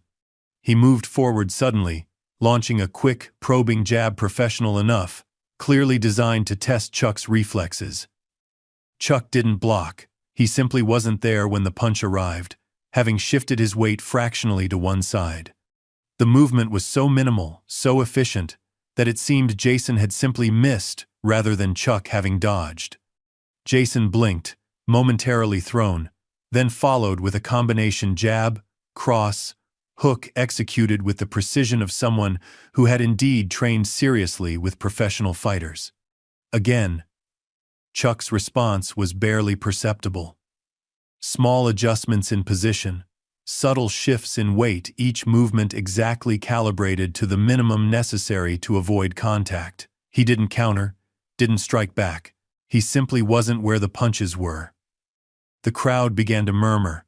He moved forward suddenly, launching a quick, probing jab professional enough, clearly designed to test Chuck's reflexes. Chuck didn't block. He simply wasn't there when the punch arrived, having shifted his weight fractionally to one side. The movement was so minimal, so efficient, that it seemed Jason had simply missed rather than Chuck having dodged. Jason blinked, momentarily thrown, then followed with a combination jab, cross, hook executed with the precision of someone who had indeed trained seriously with professional fighters. Again, Chuck's response was barely perceptible. Small adjustments in position, subtle shifts in weight, each movement exactly calibrated to the minimum necessary to avoid contact. He didn't counter, didn't strike back. He simply wasn't where the punches were. The crowd began to murmur,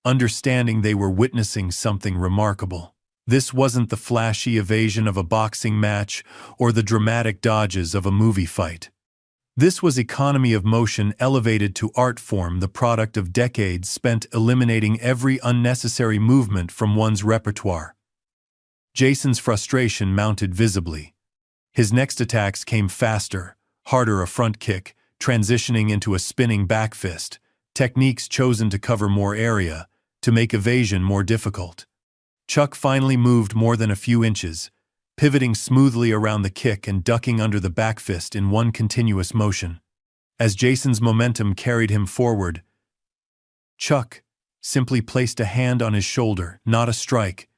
understanding they were witnessing something remarkable. This wasn't the flashy evasion of a boxing match or the dramatic dodges of a movie fight. This was economy of motion elevated to art form, the product of decades spent eliminating every unnecessary movement from one's repertoire. Jason's frustration mounted visibly. His next attacks came faster, harder, a front kick, transitioning into a spinning back fist, techniques chosen to cover more area, to make evasion more difficult. Chuck finally moved more than a few inches, pivoting smoothly around the kick and ducking under the back fist in one continuous motion. As Jason's momentum carried him forward, Chuck simply placed a hand on his shoulder, not a strike,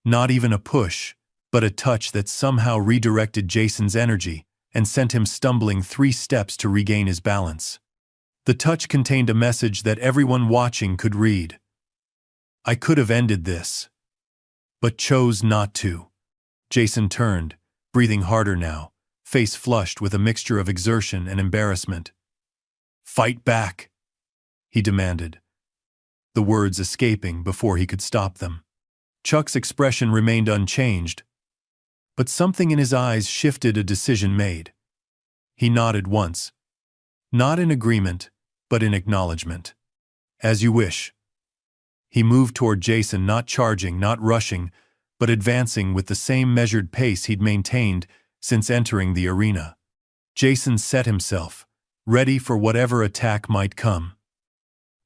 not even a push, but a touch that somehow redirected Jason's energy and sent him stumbling 3 steps to regain his balance. The touch contained a message that everyone watching could read. "I could have ended this, but chose not to." Jason turned, breathing harder now, face flushed with a mixture of exertion and embarrassment. "Fight back," he demanded, the words escaping before he could stop them. Chuck's expression remained unchanged, but something in his eyes shifted, a decision made. He nodded once, not in agreement, but in acknowledgement. "As you wish." He moved toward Jason, not charging, not rushing, but advancing with the same measured pace he'd maintained since entering the arena. Jason set himself, ready for whatever attack might come.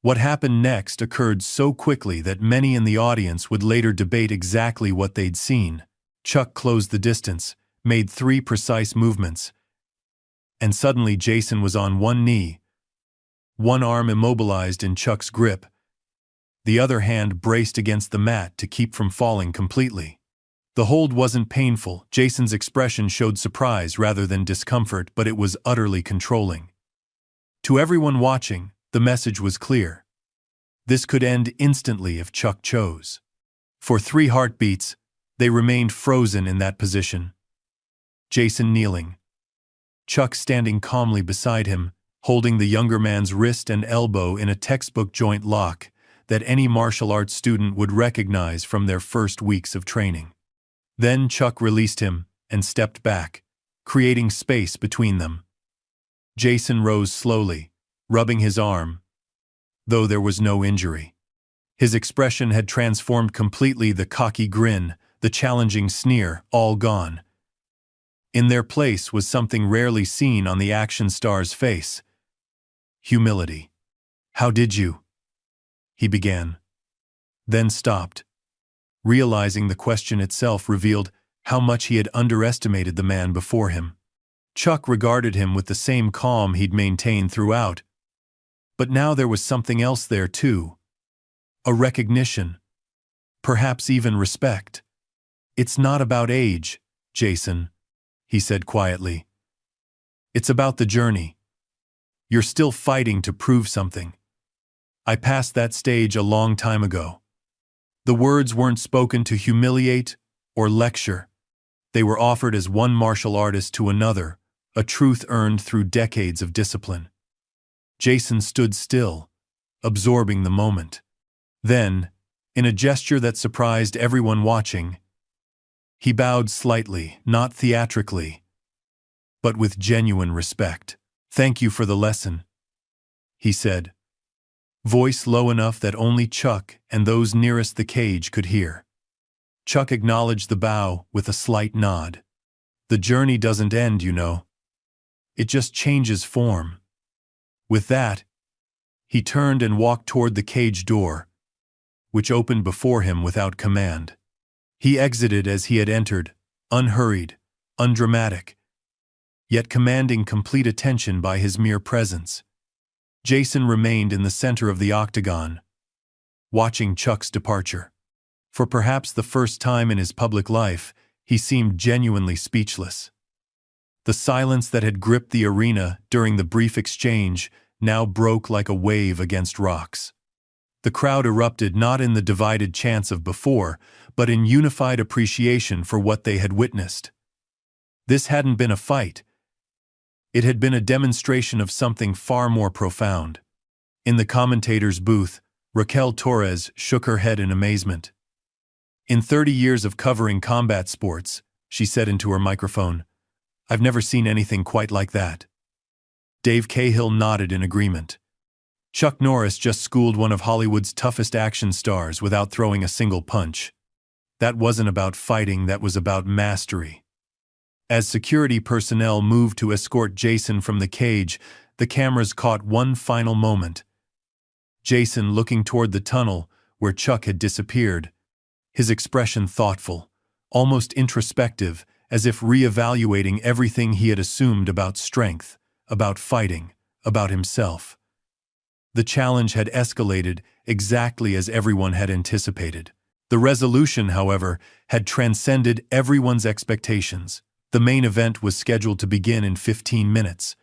What happened next occurred so quickly that many in the audience would later debate exactly what they'd seen. Chuck closed the distance, made 3 precise movements, and suddenly Jason was on one knee, one arm immobilized in Chuck's grip, the other hand braced against the mat to keep from falling completely. The hold wasn't painful. Jason's expression showed surprise rather than discomfort, but it was utterly controlling. To everyone watching, the message was clear. This could end instantly if Chuck chose. For 3 heartbeats, they remained frozen in that position. Jason kneeling, Chuck standing calmly beside him, holding the younger man's wrist and elbow in a textbook joint lock that any martial arts student would recognize from their first weeks of training. Then Chuck released him and stepped back, creating space between them. Jason rose slowly, rubbing his arm, though there was no injury. His expression had transformed completely, the cocky grin, the challenging sneer, all gone. In their place was something rarely seen on the action star's face: humility. "How did you?" he began, then stopped, realizing the question itself revealed how much he had underestimated the man before him. Chuck regarded him with the same calm he'd maintained throughout, but now there was something else there too. A recognition, perhaps even respect. "It's not about age, Jason," he said quietly. "It's about the journey. You're still fighting to prove something. I passed that stage a long time ago. The words weren't spoken to humiliate or lecture. They were offered as one martial artist to another, a truth earned through decades of discipline. Jason stood still, absorbing the moment. Then, in a gesture that surprised everyone watching, he bowed slightly, not theatrically, but with genuine respect. "Thank you for the lesson," he said, voice low enough that only Chuck and those nearest the cage could hear. Chuck acknowledged the bow with a slight nod. "The journey doesn't end, you know. It just changes form." With that, he turned and walked toward the cage door, which opened before him without command. He exited as he had entered, unhurried, undramatic, yet commanding complete attention by his mere presence. Jason remained in the center of the octagon, watching Chuck's departure. For perhaps the first time in his public life, he seemed genuinely speechless. The silence that had gripped the arena during the brief exchange now broke like a wave against rocks. The crowd erupted not in the divided chants of before, but in unified appreciation for what they had witnessed. This hadn't been a fight. It had been a demonstration of something far more profound. In the commentator's booth, Raquel Torres shook her head in amazement. "In 30 years of covering combat sports," she said into her microphone, "I've never seen anything quite like that." Dave Cahill nodded in agreement. Chuck Norris just schooled one of Hollywood's toughest action stars without throwing a single punch. That wasn't about fighting, that was about mastery. As security personnel moved to escort Jason from the cage, the cameras caught one final moment. Jason looking toward the tunnel where Chuck had disappeared, his expression thoughtful, almost introspective, as if re-evaluating everything he had assumed about strength, about fighting, about himself. The challenge had escalated exactly as everyone had anticipated. The resolution, however, had transcended everyone's expectations. The main event was scheduled to begin in 15 minutes.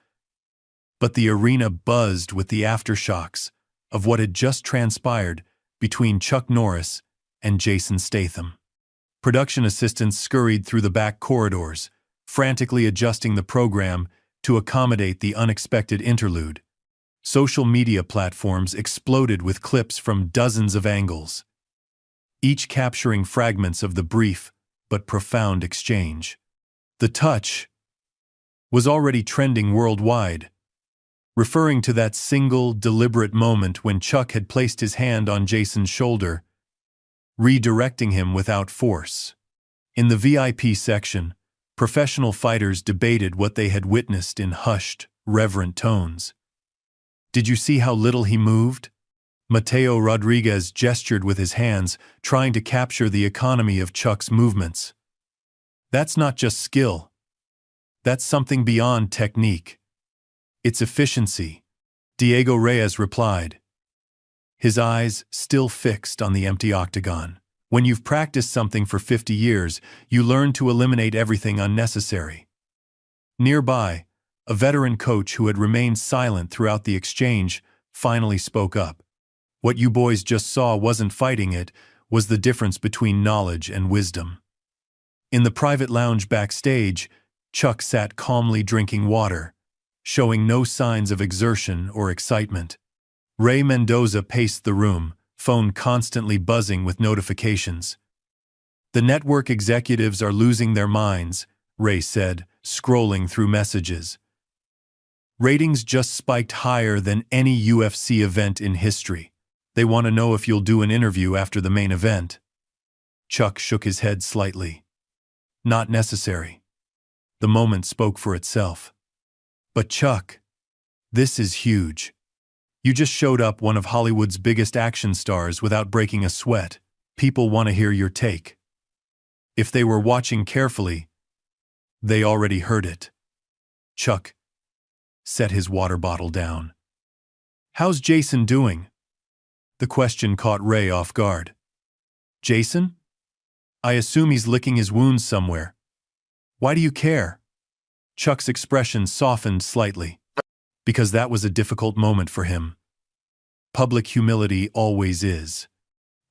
But the arena buzzed with the aftershocks of what had just transpired between Chuck Norris and Jason Statham. Production assistants scurried through the back corridors, frantically adjusting the program to accommodate the unexpected interlude. Social media platforms exploded with clips from dozens of angles, each capturing fragments of the brief but profound exchange. The touch was already trending worldwide, referring to that single, deliberate moment when Chuck had placed his hand on Jason's shoulder, redirecting him without force. In the VIP section, professional fighters debated what they had witnessed in hushed, reverent tones. "Did you see how little he moved?" Mateo Rodriguez gestured with his hands, trying to capture the economy of Chuck's movements. "That's not just skill. That's something beyond technique. It's efficiency," Diego Reyes replied, his eyes still fixed on the empty octagon. "When you've practiced something for 50 years, you learn to eliminate everything unnecessary." Nearby, a veteran coach who had remained silent throughout the exchange finally spoke up. "What you boys just saw wasn't fighting, it was the difference between knowledge and wisdom." In the private lounge backstage, Chuck sat calmly drinking water, showing no signs of exertion or excitement. Ray Mendoza paced the room, phone constantly buzzing with notifications. "The network executives are losing their minds," Ray said, scrolling through messages. "Ratings just spiked higher than any UFC event in history. They want to know if you'll do an interview after the main event." Chuck shook his head slightly. "Not necessary." The moment spoke for itself. "But Chuck, this is huge. You just showed up one of Hollywood's biggest action stars without breaking a sweat. People want to hear your take." If they were watching carefully, they already heard it. Chuck set his water bottle down. "How's Jason doing?" The question caught Ray off guard. "Jason? I assume he's licking his wounds somewhere. Why do you care?" Chuck's expression softened slightly. Because that was a difficult moment for him. Public humility always is.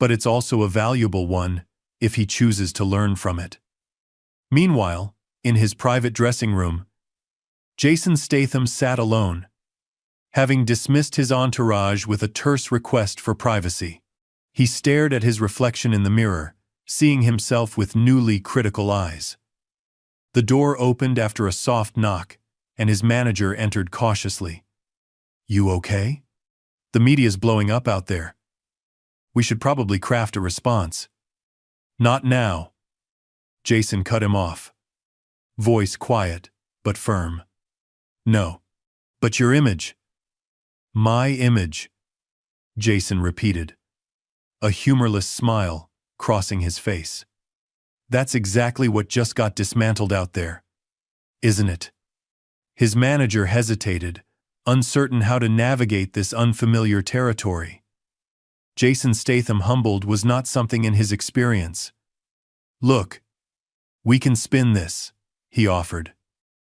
but it's also a valuable one if he chooses to learn from it. Meanwhile, in his private dressing room, Jason Statham sat alone, having dismissed his entourage with a terse request for privacy. He stared at his reflection in the mirror, seeing himself with newly critical eyes. The door opened after a soft knock, and his manager entered cautiously. "You okay? The media's blowing up out there. We should probably craft a response." "Not now." Jason cut him off. Voice quiet, but firm. "No. But your image." "My image," Jason repeated, a humorless smile crossing his face. "That's exactly what just got dismantled out there, isn't it?" His manager hesitated, uncertain how to navigate this unfamiliar territory. Jason Statham, humbled, was not something in his experience. "Look, we can spin this," he offered.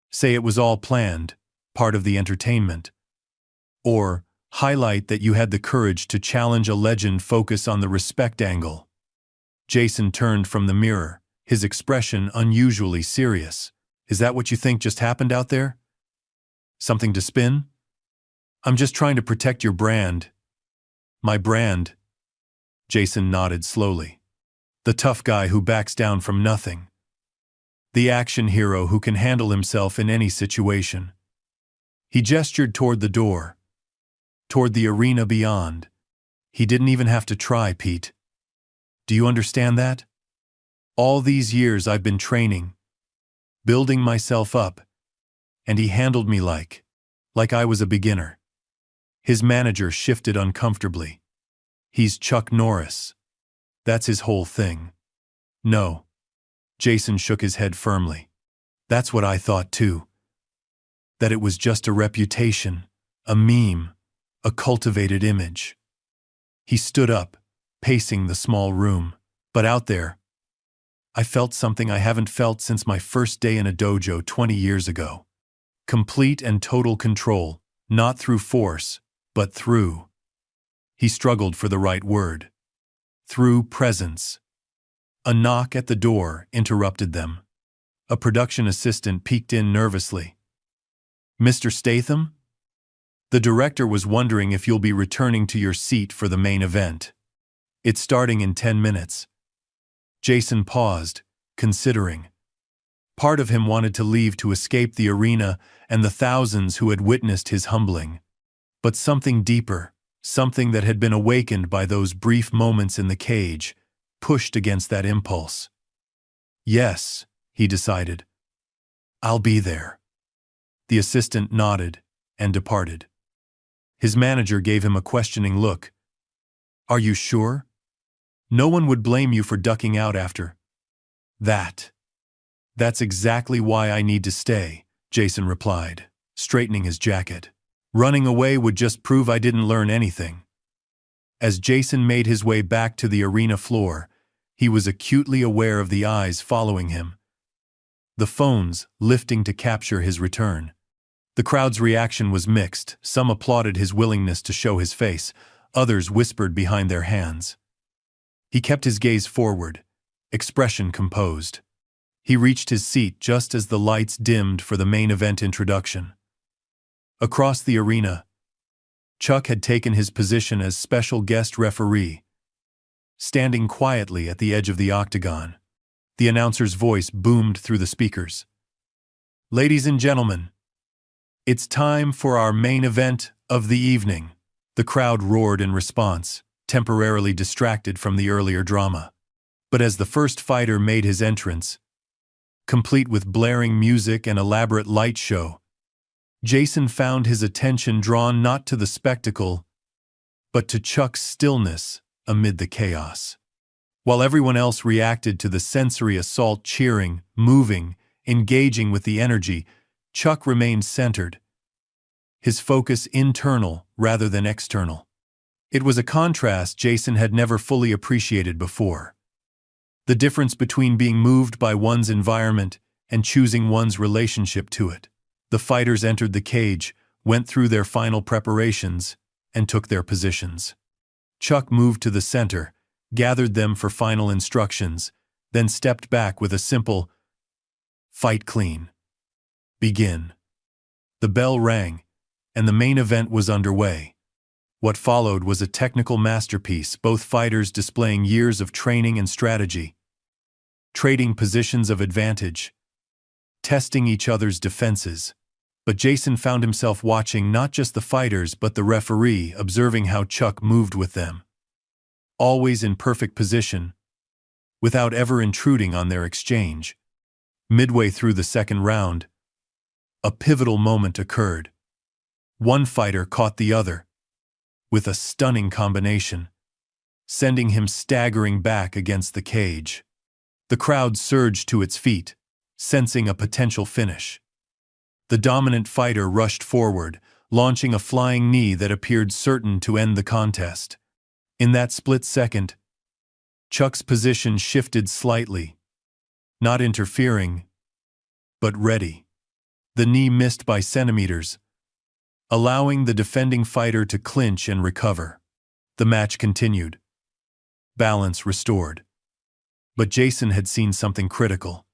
"Say it was all planned, part of the entertainment. Or highlight that you had the courage to challenge a legend. Focus on the respect angle." Jason turned from the mirror, his expression unusually serious. "Is that what you think just happened out there? Something to spin?" "I'm just trying to protect your brand." "My brand?" Jason nodded slowly. "The tough guy who backs down from nothing. The action hero who can handle himself in any situation." He gestured toward the door, toward the arena beyond. "He didn't even have to try, Pete. Do you understand that? All these years I've been training, building myself up, and he handled me like I was a beginner." His manager shifted uncomfortably. "He's Chuck Norris. That's his whole thing." "No." Jason shook his head firmly. "That's what I thought too. That it was just a reputation, a meme, a cultivated image." He stood up, pacing the small room. "But out there, I felt something I haven't felt since my first day in a dojo 20 years ago. Complete and total control, not through force, but through—" he struggled for the right word. "Through presence." A knock at the door interrupted them. A production assistant peeked in nervously. "Mr. Statham? The director was wondering if you'll be returning to your seat for the main event. It's starting in 10 minutes. Jason paused, considering. Part of him wanted to leave to escape the arena and the thousands who had witnessed his humbling. But something deeper, something that had been awakened by those brief moments in the cage, pushed against that impulse. "Yes," he decided. "I'll be there." The assistant nodded and departed. His manager gave him a questioning look. "Are you sure? No one would blame you for ducking out after that." "That's exactly why I need to stay," Jason replied, straightening his jacket. "Running away would just prove I didn't learn anything." As Jason made his way back to the arena floor, he was acutely aware of the eyes following him, the phones lifting to capture his return. The crowd's reaction was mixed. Some applauded his willingness to show his face, others whispered behind their hands. He kept his gaze forward, expression composed. He reached his seat just as the lights dimmed for the main event introduction. Across the arena, Chuck had taken his position as special guest referee, standing quietly at the edge of the octagon. The announcer's voice boomed through the speakers. "Ladies and gentlemen, it's time for our main event of the evening." The crowd roared in response, temporarily distracted from the earlier drama. But as the first fighter made his entrance, complete with blaring music and elaborate light show, Jason found his attention drawn not to the spectacle, but to Chuck's stillness amid the chaos. While everyone else reacted to the sensory assault, cheering, moving, engaging with the energy, Chuck remained centered, his focus internal rather than external. It was a contrast Jason had never fully appreciated before. The difference between being moved by one's environment and choosing one's relationship to it. The fighters entered the cage, went through their final preparations, and took their positions. Chuck moved to the center, gathered them for final instructions, then stepped back with a simple, "Fight clean. Begin." The bell rang, and the main event was underway. What followed was a technical masterpiece, both fighters displaying years of training and strategy, trading positions of advantage, testing each other's defenses. But Jason found himself watching not just the fighters but the referee, observing how Chuck moved with them, always in perfect position, without ever intruding on their exchange. Midway through the second round, a pivotal moment occurred. One fighter caught the other with a stunning combination, sending him staggering back against the cage. The crowd surged to its feet, sensing a potential finish. The dominant fighter rushed forward, launching a flying knee that appeared certain to end the contest. In that split second, Chuck's position shifted slightly, not interfering, but ready. The knee missed by centimeters, allowing the defending fighter to clinch and recover. The match continued, balance restored. But Jason had seen something critical.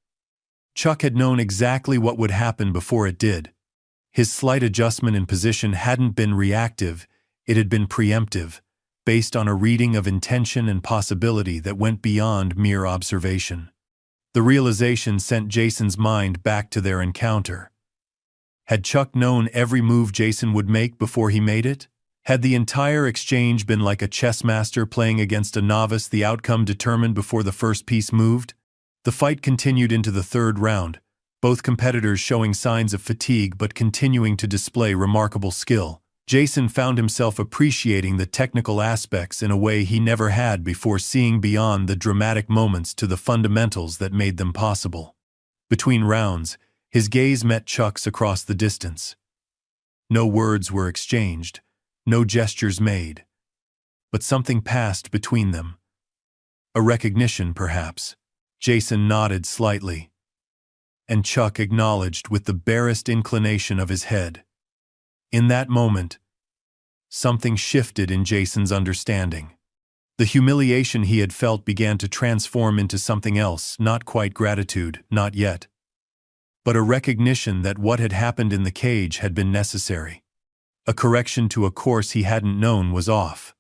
Chuck had known exactly what would happen before it did. His slight adjustment in position hadn't been reactive, it had been preemptive, based on a reading of intention and possibility that went beyond mere observation. The realization sent Jason's mind back to their encounter. Had Chuck known every move Jason would make before he made it? Had the entire exchange been like a chess master playing against a novice, the outcome determined before the first piece moved? The fight continued into the third round, both competitors showing signs of fatigue but continuing to display remarkable skill. Jason found himself appreciating the technical aspects in a way he never had before, seeing beyond the dramatic moments to the fundamentals that made them possible. Between rounds, his gaze met Chuck's across the distance. No words were exchanged, no gestures made. But something passed between them. A recognition, perhaps. Jason nodded slightly, and Chuck acknowledged with the barest inclination of his head. In that moment, something shifted in Jason's understanding. The humiliation he had felt began to transform into something else, not quite gratitude, not yet, but a recognition that what had happened in the cage had been necessary. A correction to a course he hadn't known was off.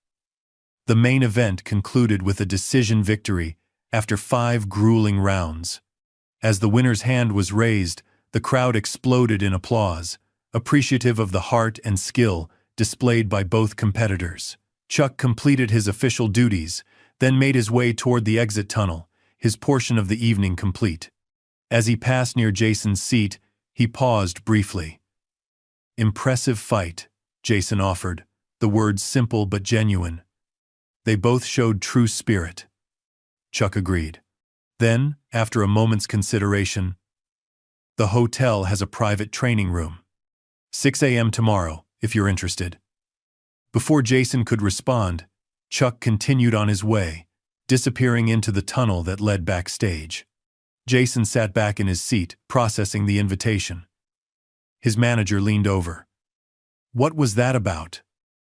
The main event concluded with a decision victory after 5 grueling rounds. As the winner's hand was raised, the crowd exploded in applause, appreciative of the heart and skill displayed by both competitors. Chuck completed his official duties, then made his way toward the exit tunnel, his portion of the evening complete. As he passed near Jason's seat, he paused briefly. "Impressive fight," Jason offered, the words simple but genuine. "They both showed true spirit." Chuck agreed. Then, after a moment's consideration, "The hotel has a private training room. 6 a.m. tomorrow, if you're interested." Before Jason could respond, Chuck continued on his way, disappearing into the tunnel that led backstage. Jason sat back in his seat, processing the invitation. His manager leaned over. "What was that about?"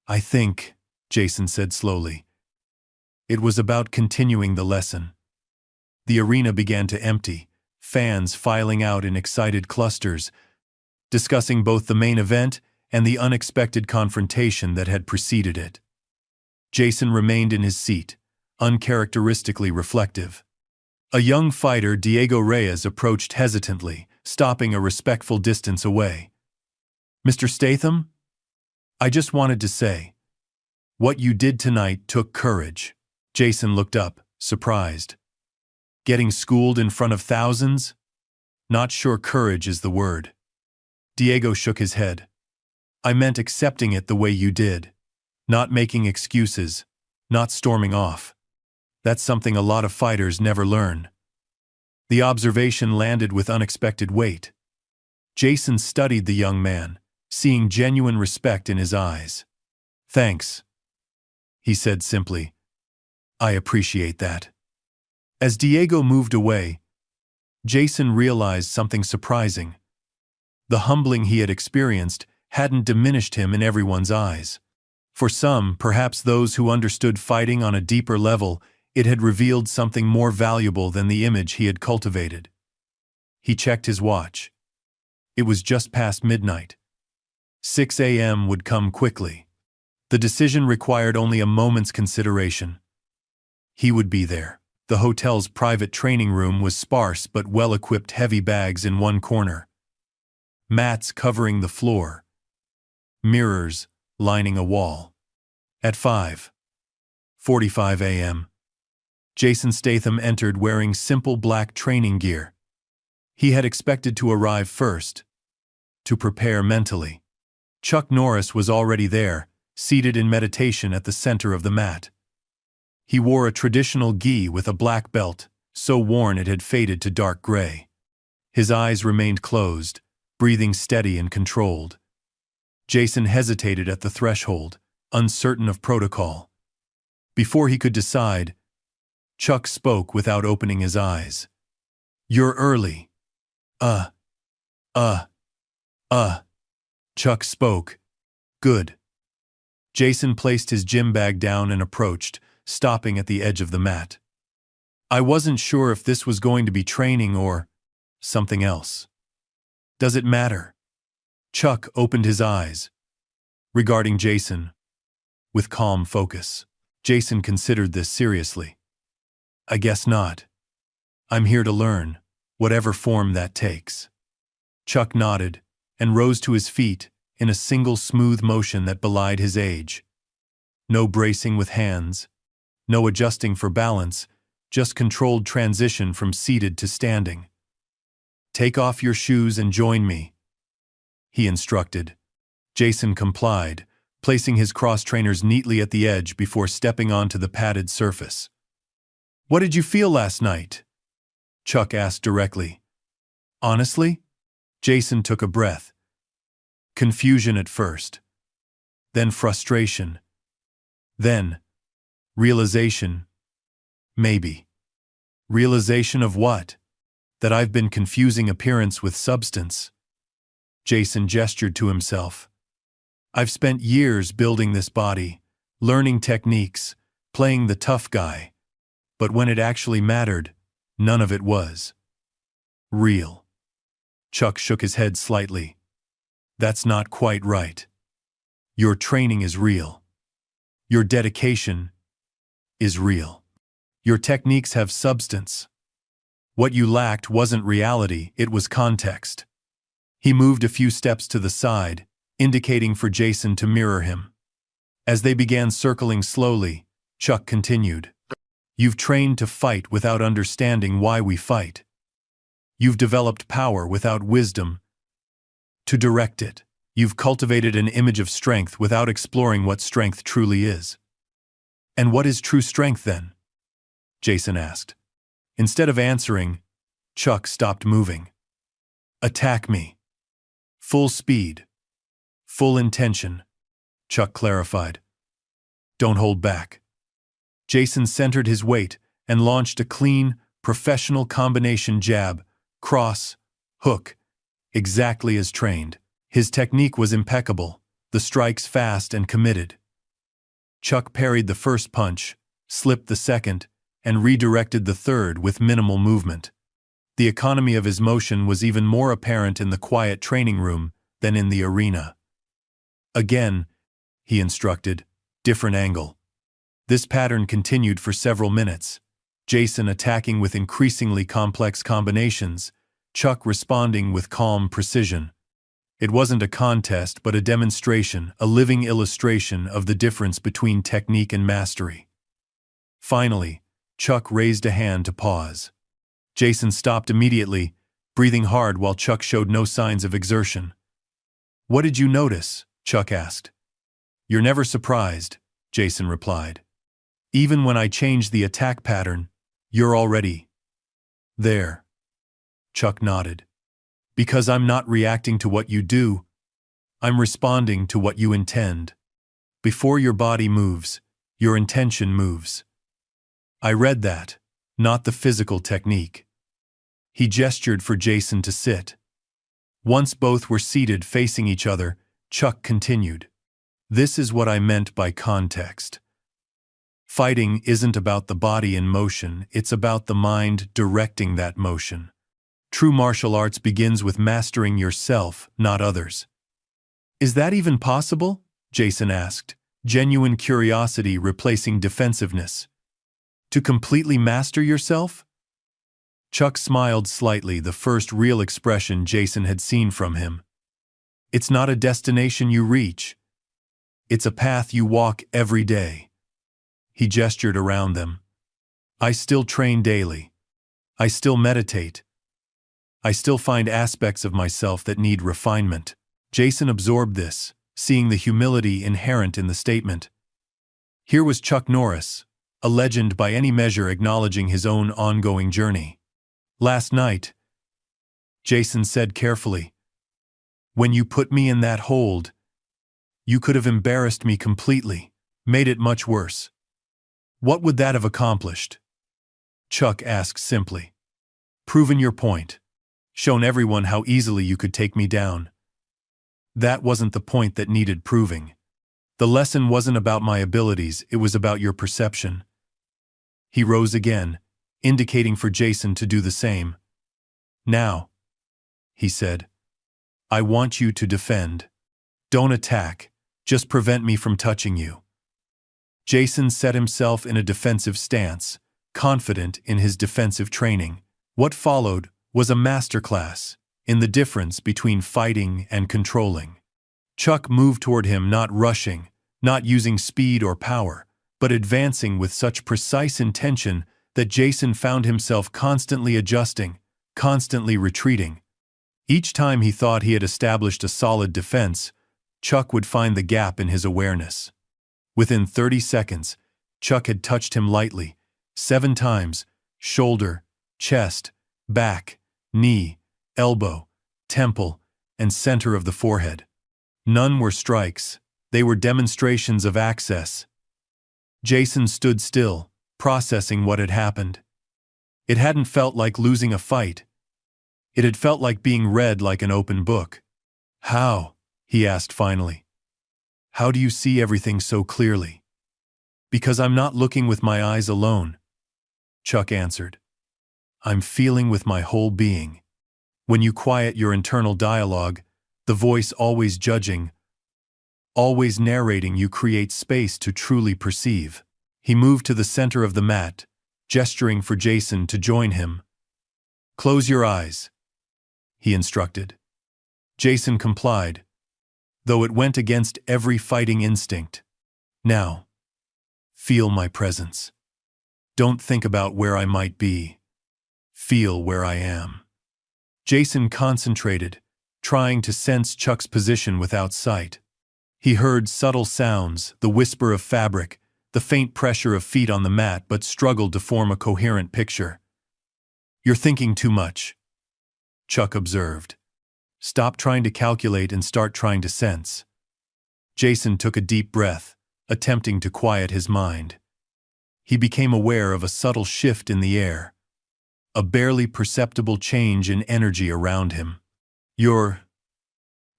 "I think," Jason said slowly, "it was about continuing the lesson." The arena began to empty, fans filing out in excited clusters, discussing both the main event and the unexpected confrontation that had preceded it. Jason remained in his seat, uncharacteristically reflective. A young fighter, Diego Reyes, approached hesitantly, stopping a respectful distance away. "Mr. Statham? I just wanted to say, what you did tonight took courage." Jason looked up, surprised. "Getting schooled in front of thousands? Not sure courage is the word." Diego shook his head. "I meant accepting it the way you did. Not making excuses, not storming off. That's something a lot of fighters never learn." The observation landed with unexpected weight. Jason studied the young man, seeing genuine respect in his eyes. "Thanks," he said simply. "I appreciate that." As Diego moved away, Jason realized something surprising. The humbling he had experienced hadn't diminished him in everyone's eyes. For some, perhaps those who understood fighting on a deeper level, It had revealed something more valuable than the image he had cultivated. He checked his watch. It was just past midnight. 6 a.m. would come quickly. The decision required only a moment's consideration. He would be there. The hotel's private training room was sparse but well-equipped, heavy bags in one corner, mats covering the floor, mirrors lining a wall. At 5:45 a.m., Jason Statham entered wearing simple black training gear. He had expected to arrive first, to prepare mentally. Chuck Norris was already there, seated in meditation at the center of the mat. He wore a traditional gi with a black belt, so worn it had faded to dark gray. His eyes remained closed, breathing steady and controlled. Jason hesitated at the threshold, uncertain of protocol. Before he could decide, Chuck spoke without opening his eyes. "You're early." Chuck spoke. "Good." Jason placed his gym bag down and approached, stopping at the edge of the mat. "I wasn't sure if this was going to be training or something else." "Does it matter?" Chuck opened his eyes, regarding Jason with calm focus. Jason considered this seriously. "I guess not. I'm here to learn, whatever form that takes." Chuck nodded and rose to his feet in a single smooth motion that belied his age. No bracing with hands, no adjusting for balance, just controlled transition from seated to standing. "Take off your shoes and join me," he instructed. Jason complied, placing his cross-trainers neatly at the edge before stepping onto the padded surface. "What did you feel last night?" Chuck asked directly. "Honestly?" Jason took a breath. "Confusion at first. Then frustration. Then realization. Maybe." "Realization of what?" "That I've been confusing appearance with substance." Jason gestured to himself. "I've spent years building this body, learning techniques, playing the tough guy. But when it actually mattered, none of it was real." Chuck shook his head slightly. "That's not quite right. Your training is real. Your dedication is real. Your techniques have substance. What you lacked wasn't reality, it was context." He moved a few steps to the side, indicating for Jason to mirror him. As they began circling slowly, Chuck continued. "You've trained to fight without understanding why we fight. You've developed power without wisdom to direct it. You've cultivated an image of strength without exploring what strength truly is." "And what is true strength then?" Jason asked. Instead of answering, Chuck stopped moving. "Attack me. Full speed. Full intention," Chuck clarified. "Don't hold back." Jason centered his weight and launched a clean, professional combination jab, cross, hook, exactly as trained. His technique was impeccable, the strikes fast and committed. Chuck parried the first punch, slipped the second, and redirected the third with minimal movement. The economy of his motion was even more apparent in the quiet training room than in the arena. "Again," he instructed, "different angle." This pattern continued for several minutes, Jason attacking with increasingly complex combinations, Chuck responding with calm precision. It wasn't a contest but a demonstration, a living illustration of the difference between technique and mastery. Finally, Chuck raised a hand to pause. Jason stopped immediately, breathing hard while Chuck showed no signs of exertion. "What did you notice?" Chuck asked. "You're never surprised," Jason replied. "Even when I change the attack pattern, you're already there." Chuck nodded. "Because I'm not reacting to what you do, I'm responding to what you intend. Before your body moves, your intention moves." "I read that, not the physical technique." He gestured for Jason to sit. Once both were seated facing each other, Chuck continued. "This is what I meant by context. Fighting isn't about the body in motion, it's about the mind directing that motion. True martial arts begins with mastering yourself, not others. Is that even possible? Jason asked, genuine curiosity replacing defensiveness. To completely master yourself? Chuck smiled slightly, the first real expression Jason had seen from him. It's not a destination you reach. It's a path you walk every day. He gestured around them. I still train daily. I still meditate. I still find aspects of myself that need refinement. Jason absorbed this, seeing the humility inherent in the statement. Here was Chuck Norris, a legend by any measure, acknowledging his own ongoing journey. Last night, Jason said carefully, when you put me in that hold, you could have embarrassed me completely, made it much worse. What would that have accomplished? Chuck asked simply. Proven your point. Shown everyone how easily you could take me down. That wasn't the point that needed proving. The lesson wasn't about my abilities, it was about your perception. He rose again, indicating for Jason to do the same. Now, he said, I want you to defend. Don't attack, just prevent me from touching you. Jason set himself in a defensive stance, confident in his defensive training. What followed was a masterclass in the difference between fighting and controlling. Chuck moved toward him, not rushing, not using speed or power, but advancing with such precise intention that Jason found himself constantly adjusting, constantly retreating. Each time he thought he had established a solid defense, Chuck would find the gap in his awareness. Within 30 seconds, Chuck had touched him lightly, 7 times, shoulder, chest, back, knee, elbow, temple, and center of the forehead. None were strikes, they were demonstrations of access. Jason stood still, processing what had happened. It hadn't felt like losing a fight. It had felt like being read like an open book. How? He asked finally. How do you see everything so clearly? Because I'm not looking with my eyes alone, Chuck answered. I'm feeling with my whole being. When you quiet your internal dialogue, the voice always judging, always narrating, you create space to truly perceive. He moved to the center of the mat, gesturing for Jason to join him. Close your eyes, he instructed. Jason complied, though it went against every fighting instinct. Now, feel my presence. Don't think about where I might be. Feel where I am. Jason concentrated, trying to sense Chuck's position without sight. He heard subtle sounds, the whisper of fabric, the faint pressure of feet on the mat, but struggled to form a coherent picture. You're thinking too much, Chuck observed. Stop trying to calculate and start trying to sense. Jason took a deep breath, attempting to quiet his mind. He became aware of a subtle shift in the air, a barely perceptible change in energy around him. You're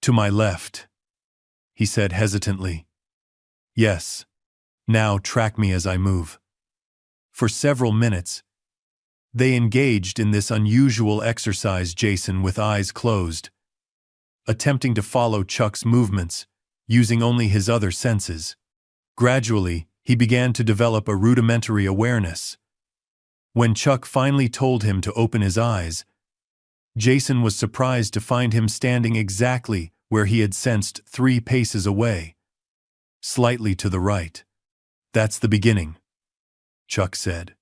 to my left, he said hesitantly. Yes. Now track me as I move. For several minutes, they engaged in this unusual exercise, Jason with eyes closed, attempting to follow Chuck's movements, using only his other senses. Gradually, he began to develop a rudimentary awareness. When Chuck finally told him to open his eyes, Jason was surprised to find him standing exactly where he had sensed 3 paces away, slightly to the right. That's the beginning, Chuck said.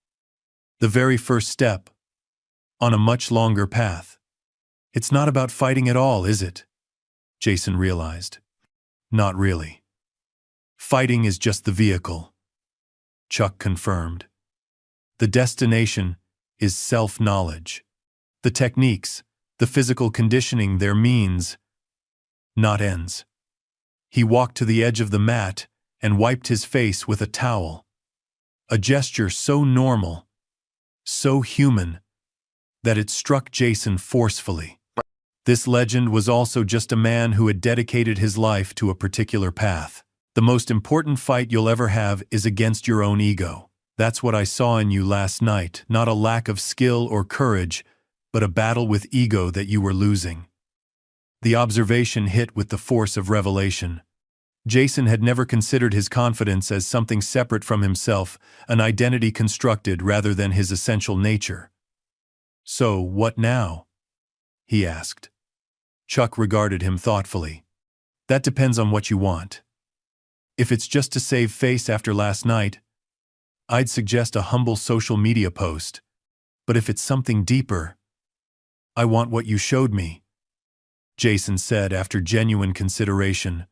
The very first step on a much longer path. It's not about fighting at all, is it? Jason realized. Not really. Fighting is just the vehicle, Chuck confirmed. The destination is self-knowledge. The techniques, the physical conditioning, their means, not ends. He walked to the edge of the mat and wiped his face with a towel. A gesture so normal, so human, that it struck Jason forcefully. This legend was also just a man who had dedicated his life to a particular path. The most important fight you'll ever have is against your own ego. That's what I saw in you last night, not a lack of skill or courage, but a battle with ego that you were losing. The observation hit with the force of revelation. Jason had never considered his confidence as something separate from himself, an identity constructed rather than his essential nature. "So, what now?" he asked. Chuck regarded him thoughtfully. "That depends on what you want. If it's just to save face after last night, I'd suggest a humble social media post. But if it's something deeper, I want what you showed me," Jason said after genuine consideration.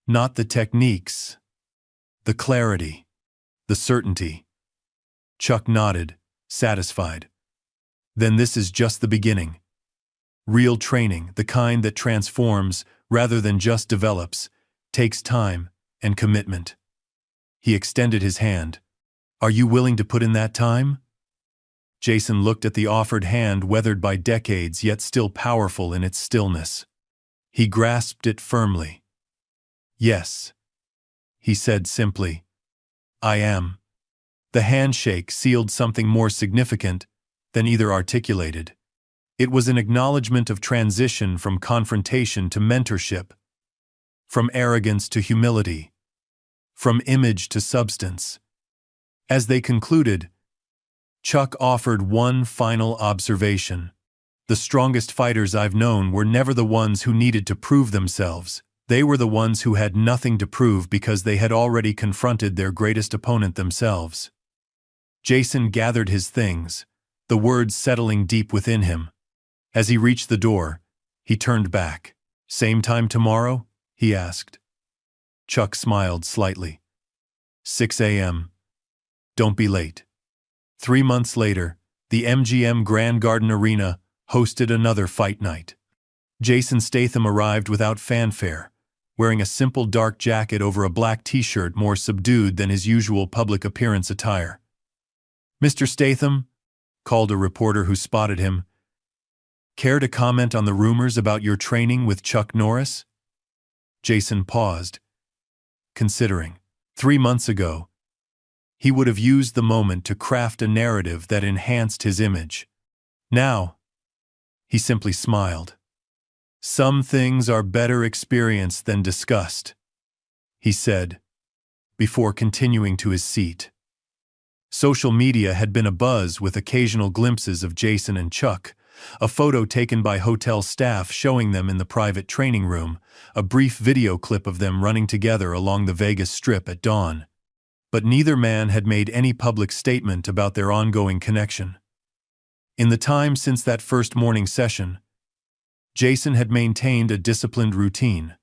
"Not the techniques. The clarity. The certainty." Chuck nodded, satisfied. "Then this is just the beginning. Real training, the kind that transforms rather than just develops, takes time and commitment." He extended his hand. "Are you willing to put in that time?" Jason looked at the offered hand, weathered by decades yet still powerful in its stillness. He grasped it firmly. "Yes," he said simply. "I am." The handshake sealed something more significant than either articulated. It was an acknowledgement of transition from confrontation to mentorship, from arrogance to humility, from image to substance. As they concluded, Chuck offered one final observation. "The strongest fighters I've known were never the ones who needed to prove themselves. They were the ones who had nothing to prove because they had already confronted their greatest opponent themselves." Jason gathered his things, the words settling deep within him. As he reached the door, he turned back. "Same time tomorrow?" he asked. Chuck smiled slightly. 6 a.m. Don't be late." 3 months later, the MGM Grand Garden Arena hosted another fight night. Jason Statham arrived without fanfare, wearing a simple dark jacket over a black t-shirt more subdued than his usual public appearance attire. "Mr. Statham," called a reporter who spotted him, "care to comment on the rumors about your training with Chuck Norris?" Jason paused, considering. 3 months ago, he would have used the moment to craft a narrative that enhanced his image. Now, he simply smiled. "Some things are better experienced than discussed," he said, before continuing to his seat. Social media had been abuzz with occasional glimpses of Jason and Chuck, a photo taken by hotel staff showing them in the private training room, a brief video clip of them running together along the Vegas Strip at dawn. But neither man had made any public statement about their ongoing connection. In the time since that first morning session, Jason had maintained a disciplined routine.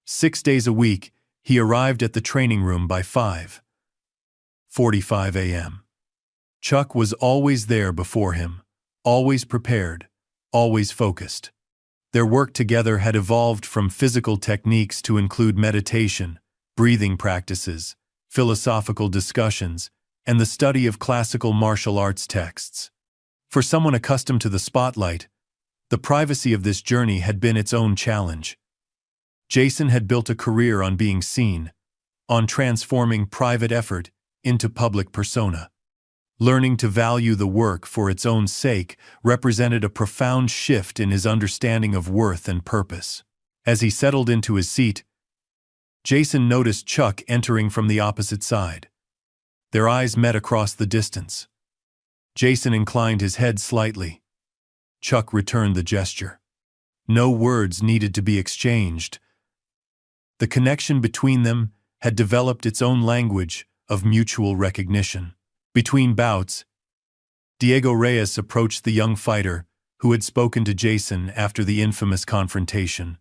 6 days a week, he arrived at the training room by 5:45 a.m. Chuck was always there before him, always prepared, always focused. Their work together had evolved from physical techniques to include meditation, breathing practices, philosophical discussions, and the study of classical martial arts texts. For someone accustomed to the spotlight, the privacy of this journey had been its own challenge. Jason had built a career on being seen, on transforming private effort into public persona. Learning to value the work for its own sake represented a profound shift in his understanding of worth and purpose. As he settled into his seat, Jason noticed Chuck entering from the opposite side. Their eyes met across the distance. Jason inclined his head slightly. Chuck returned the gesture. No words needed to be exchanged. The connection between them had developed its own language of mutual recognition. Between bouts, Diego Reyes approached the young fighter who had spoken to Jason after the infamous confrontation.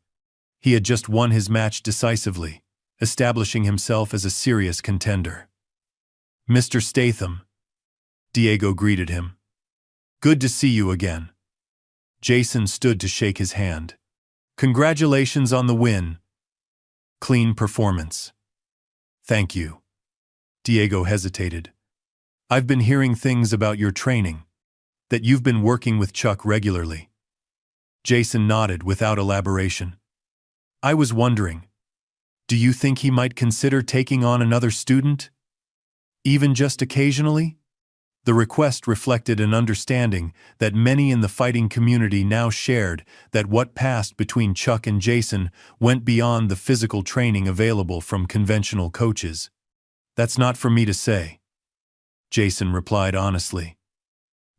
He had just won his match decisively, establishing himself as a serious contender. "Mr. Statham," Diego greeted him. "Good to see you again." Jason stood to shake his hand. "Congratulations on the win. Clean performance." "Thank you." Diego hesitated. "I've been hearing things about your training, that you've been working with Chuck regularly." Jason nodded without elaboration. "I was wondering." Do you think he might consider taking on another student? Even just occasionally? The request reflected an understanding that many in the fighting community now shared, that what passed between Chuck and Jason went beyond the physical training available from conventional coaches. That's not for me to say, Jason replied honestly.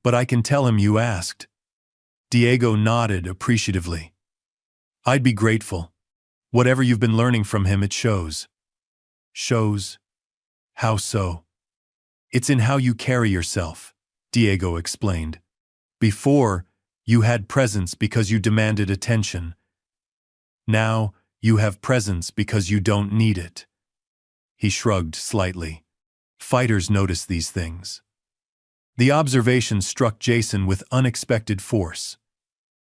But I can tell him you asked. Diego nodded appreciatively. I'd be grateful. Whatever you've been learning from him, it shows. Shows? How so? It's in how you carry yourself, Diego explained. Before, you had presence because you demanded attention. Now, you have presence because you don't need it. He shrugged slightly. Fighters notice these things. The observation struck Jason with unexpected force.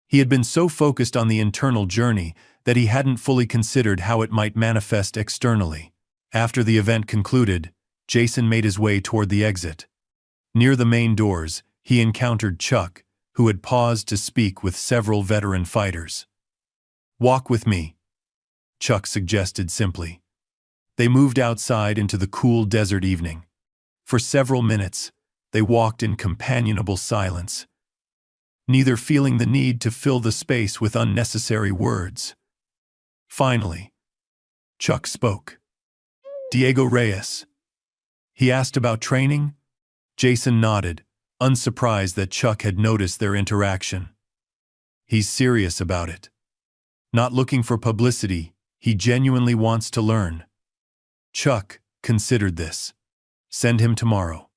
He had been so focused on the internal journey that he hadn't fully considered how it might manifest externally. After the event concluded, Jason made his way toward the exit. Near the main doors, he encountered Chuck, who had paused to speak with several veteran fighters. Walk with me, Chuck suggested simply. They moved outside into the cool desert evening. For several minutes, they walked in companionable silence, neither feeling the need to fill the space with unnecessary words. Finally, Chuck spoke. Diego Reyes. He asked about training. Jason nodded, unsurprised that Chuck had noticed their interaction. He's serious about it. Not looking for publicity, he genuinely wants to learn. Chuck considered this. Send him tomorrow.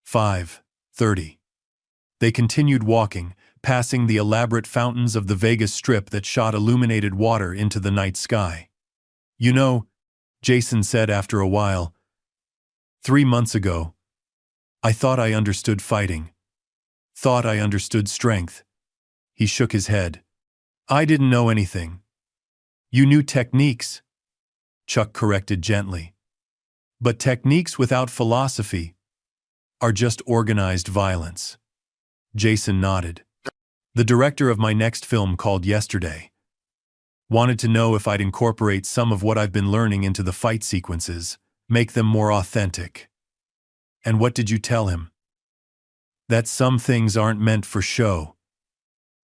5:30. They continued walking, passing the elaborate fountains of the Vegas Strip that shot illuminated water into the night sky. You know, Jason said after a while, 3 months ago, I thought I understood fighting. Thought I understood strength. He shook his head. I didn't know anything. You knew techniques, Chuck corrected gently. But techniques without philosophy are just organized violence. Jason nodded. The director of my next film called yesterday. Wanted to know if I'd incorporate some of what I've been learning into the fight sequences, make them more authentic. And what did you tell him? That some things aren't meant for show.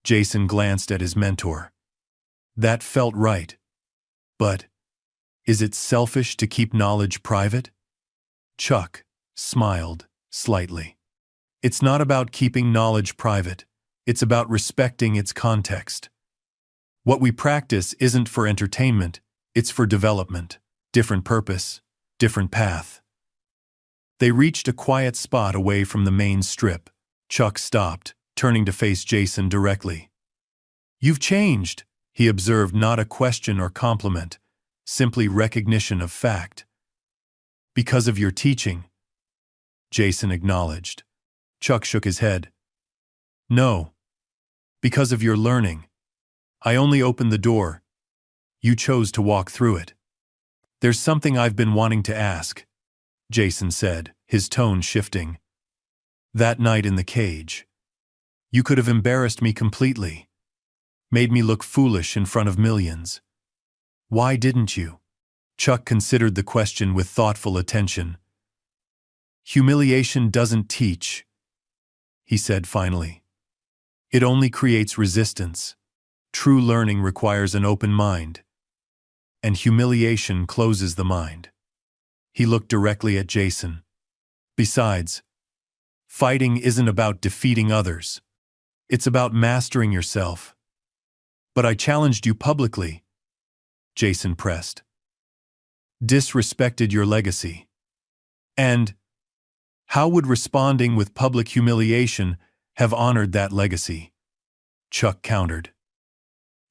Jason glanced at his mentor. That felt right. But, is it selfish to keep knowledge private? Chuck smiled slightly. It's not about keeping knowledge private. It's about respecting its context. What we practice isn't for entertainment, it's for development. Different purpose, different path. They reached a quiet spot away from the main strip. Chuck stopped, turning to face Jason directly. You've changed, he observed, not a question or compliment, simply recognition of fact. Because of your teaching, Jason acknowledged. Chuck shook his head. No. Because of your learning. I only opened the door. You chose to walk through it. There's something I've been wanting to ask, Jason said, his tone shifting. That night in the cage, you could have embarrassed me completely. Made me look foolish in front of millions. Why didn't you? Chuck considered the question with thoughtful attention. Humiliation doesn't teach, he said finally. It only creates resistance. True learning requires an open mind, and humiliation closes the mind. He looked directly at Jason. Besides, fighting isn't about defeating others. It's about mastering yourself. But I challenged you publicly, Jason pressed. Disrespected your legacy. And how would responding with public humiliation have honored that legacy? Chuck countered.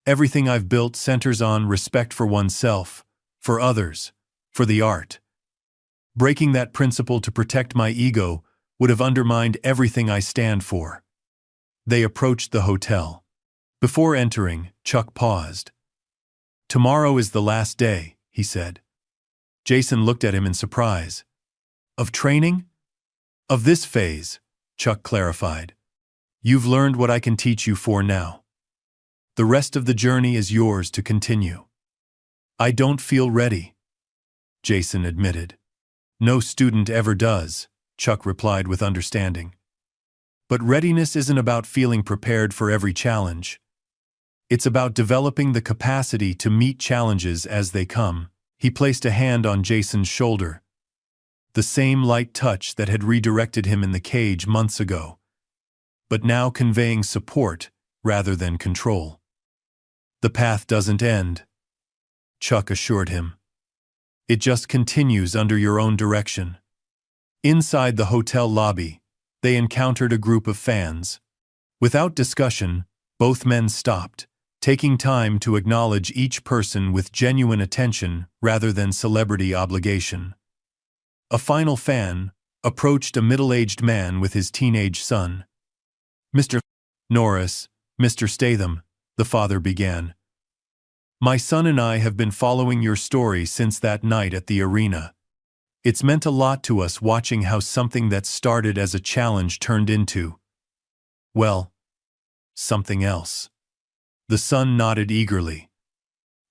Everything I've built centers on respect for oneself, for others, for the art. Breaking that principle to protect my ego would have undermined everything I stand for. They approached the hotel. Before entering, Chuck paused. Tomorrow is the last day, he said. Jason looked at him in surprise. Of training? Of this phase, Chuck clarified. You've learned what I can teach you for now. The rest of the journey is yours to continue. "I don't feel ready," Jason admitted. "No student ever does," Chuck replied with understanding. "But readiness isn't about feeling prepared for every challenge. It's about developing the capacity to meet challenges as they come." He placed a hand on Jason's shoulder, the same light touch that had redirected him in the cage months ago, but now conveying support rather than control. "The path doesn't end," Chuck assured him. "It just continues under your own direction." Inside the hotel lobby, they encountered a group of fans. Without discussion, both men stopped, taking time to acknowledge each person with genuine attention rather than celebrity obligation. A final fan approached a middle-aged man with his teenage son. "Mr. Norris, Mr. Statham," the father began. "My son and I have been following your story since that night at the arena. It's meant a lot to us watching how something that started as a challenge turned into, well, something else." The son nodded eagerly.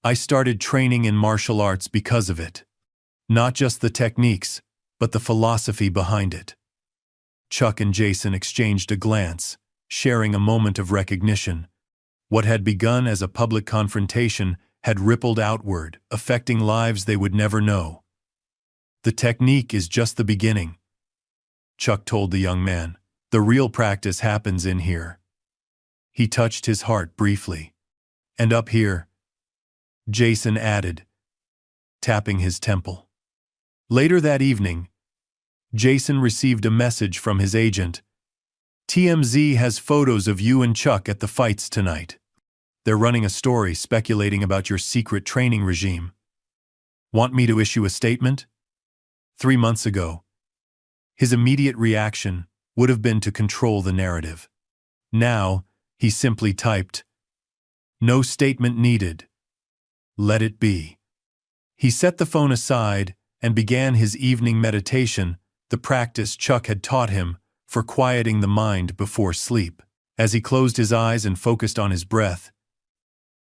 "I started training in martial arts because of it. Not just the techniques, but the philosophy behind it." Chuck and Jason exchanged a glance, sharing a moment of recognition. What had begun as a public confrontation had rippled outward, affecting lives they would never know. "The technique is just the beginning," Chuck told the young man. "The real practice happens in here." He touched his heart briefly. "And up here," Jason added, tapping his temple. Later that evening, Jason received a message from his agent. "TMZ has photos of you and Chuck at the fights tonight. They're running a story speculating about your secret training regime. Want me to issue a statement?" 3 months ago, his immediate reaction would have been to control the narrative. Now, he simply typed, "No statement needed. Let it be." He set the phone aside and began his evening meditation, the practice Chuck had taught him for quieting the mind before sleep. As he closed his eyes and focused on his breath,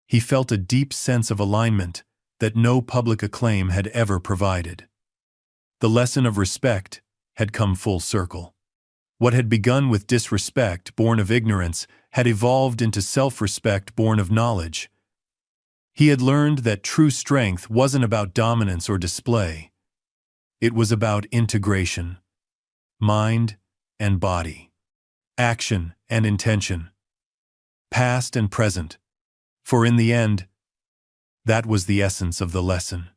he felt a deep sense of alignment that no public acclaim had ever provided. The lesson of respect had come full circle. What had begun with disrespect born of ignorance had evolved into self-respect born of knowledge. He had learned that true strength wasn't about dominance or display. It was about integration, mind and body, action and intention, past and present. For in the end, that was the essence of the lesson.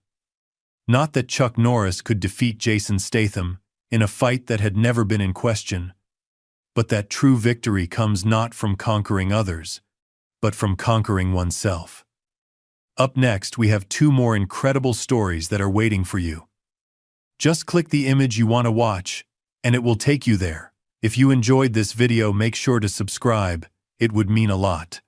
Not that Chuck Norris could defeat Jason Statham in a fight that had never been in question, but that true victory comes not from conquering others, but from conquering oneself. Up next, we have 2 more incredible stories that are waiting for you. Just click the image you want to watch, and it will take you there. If you enjoyed this video, make sure to subscribe. It would mean a lot.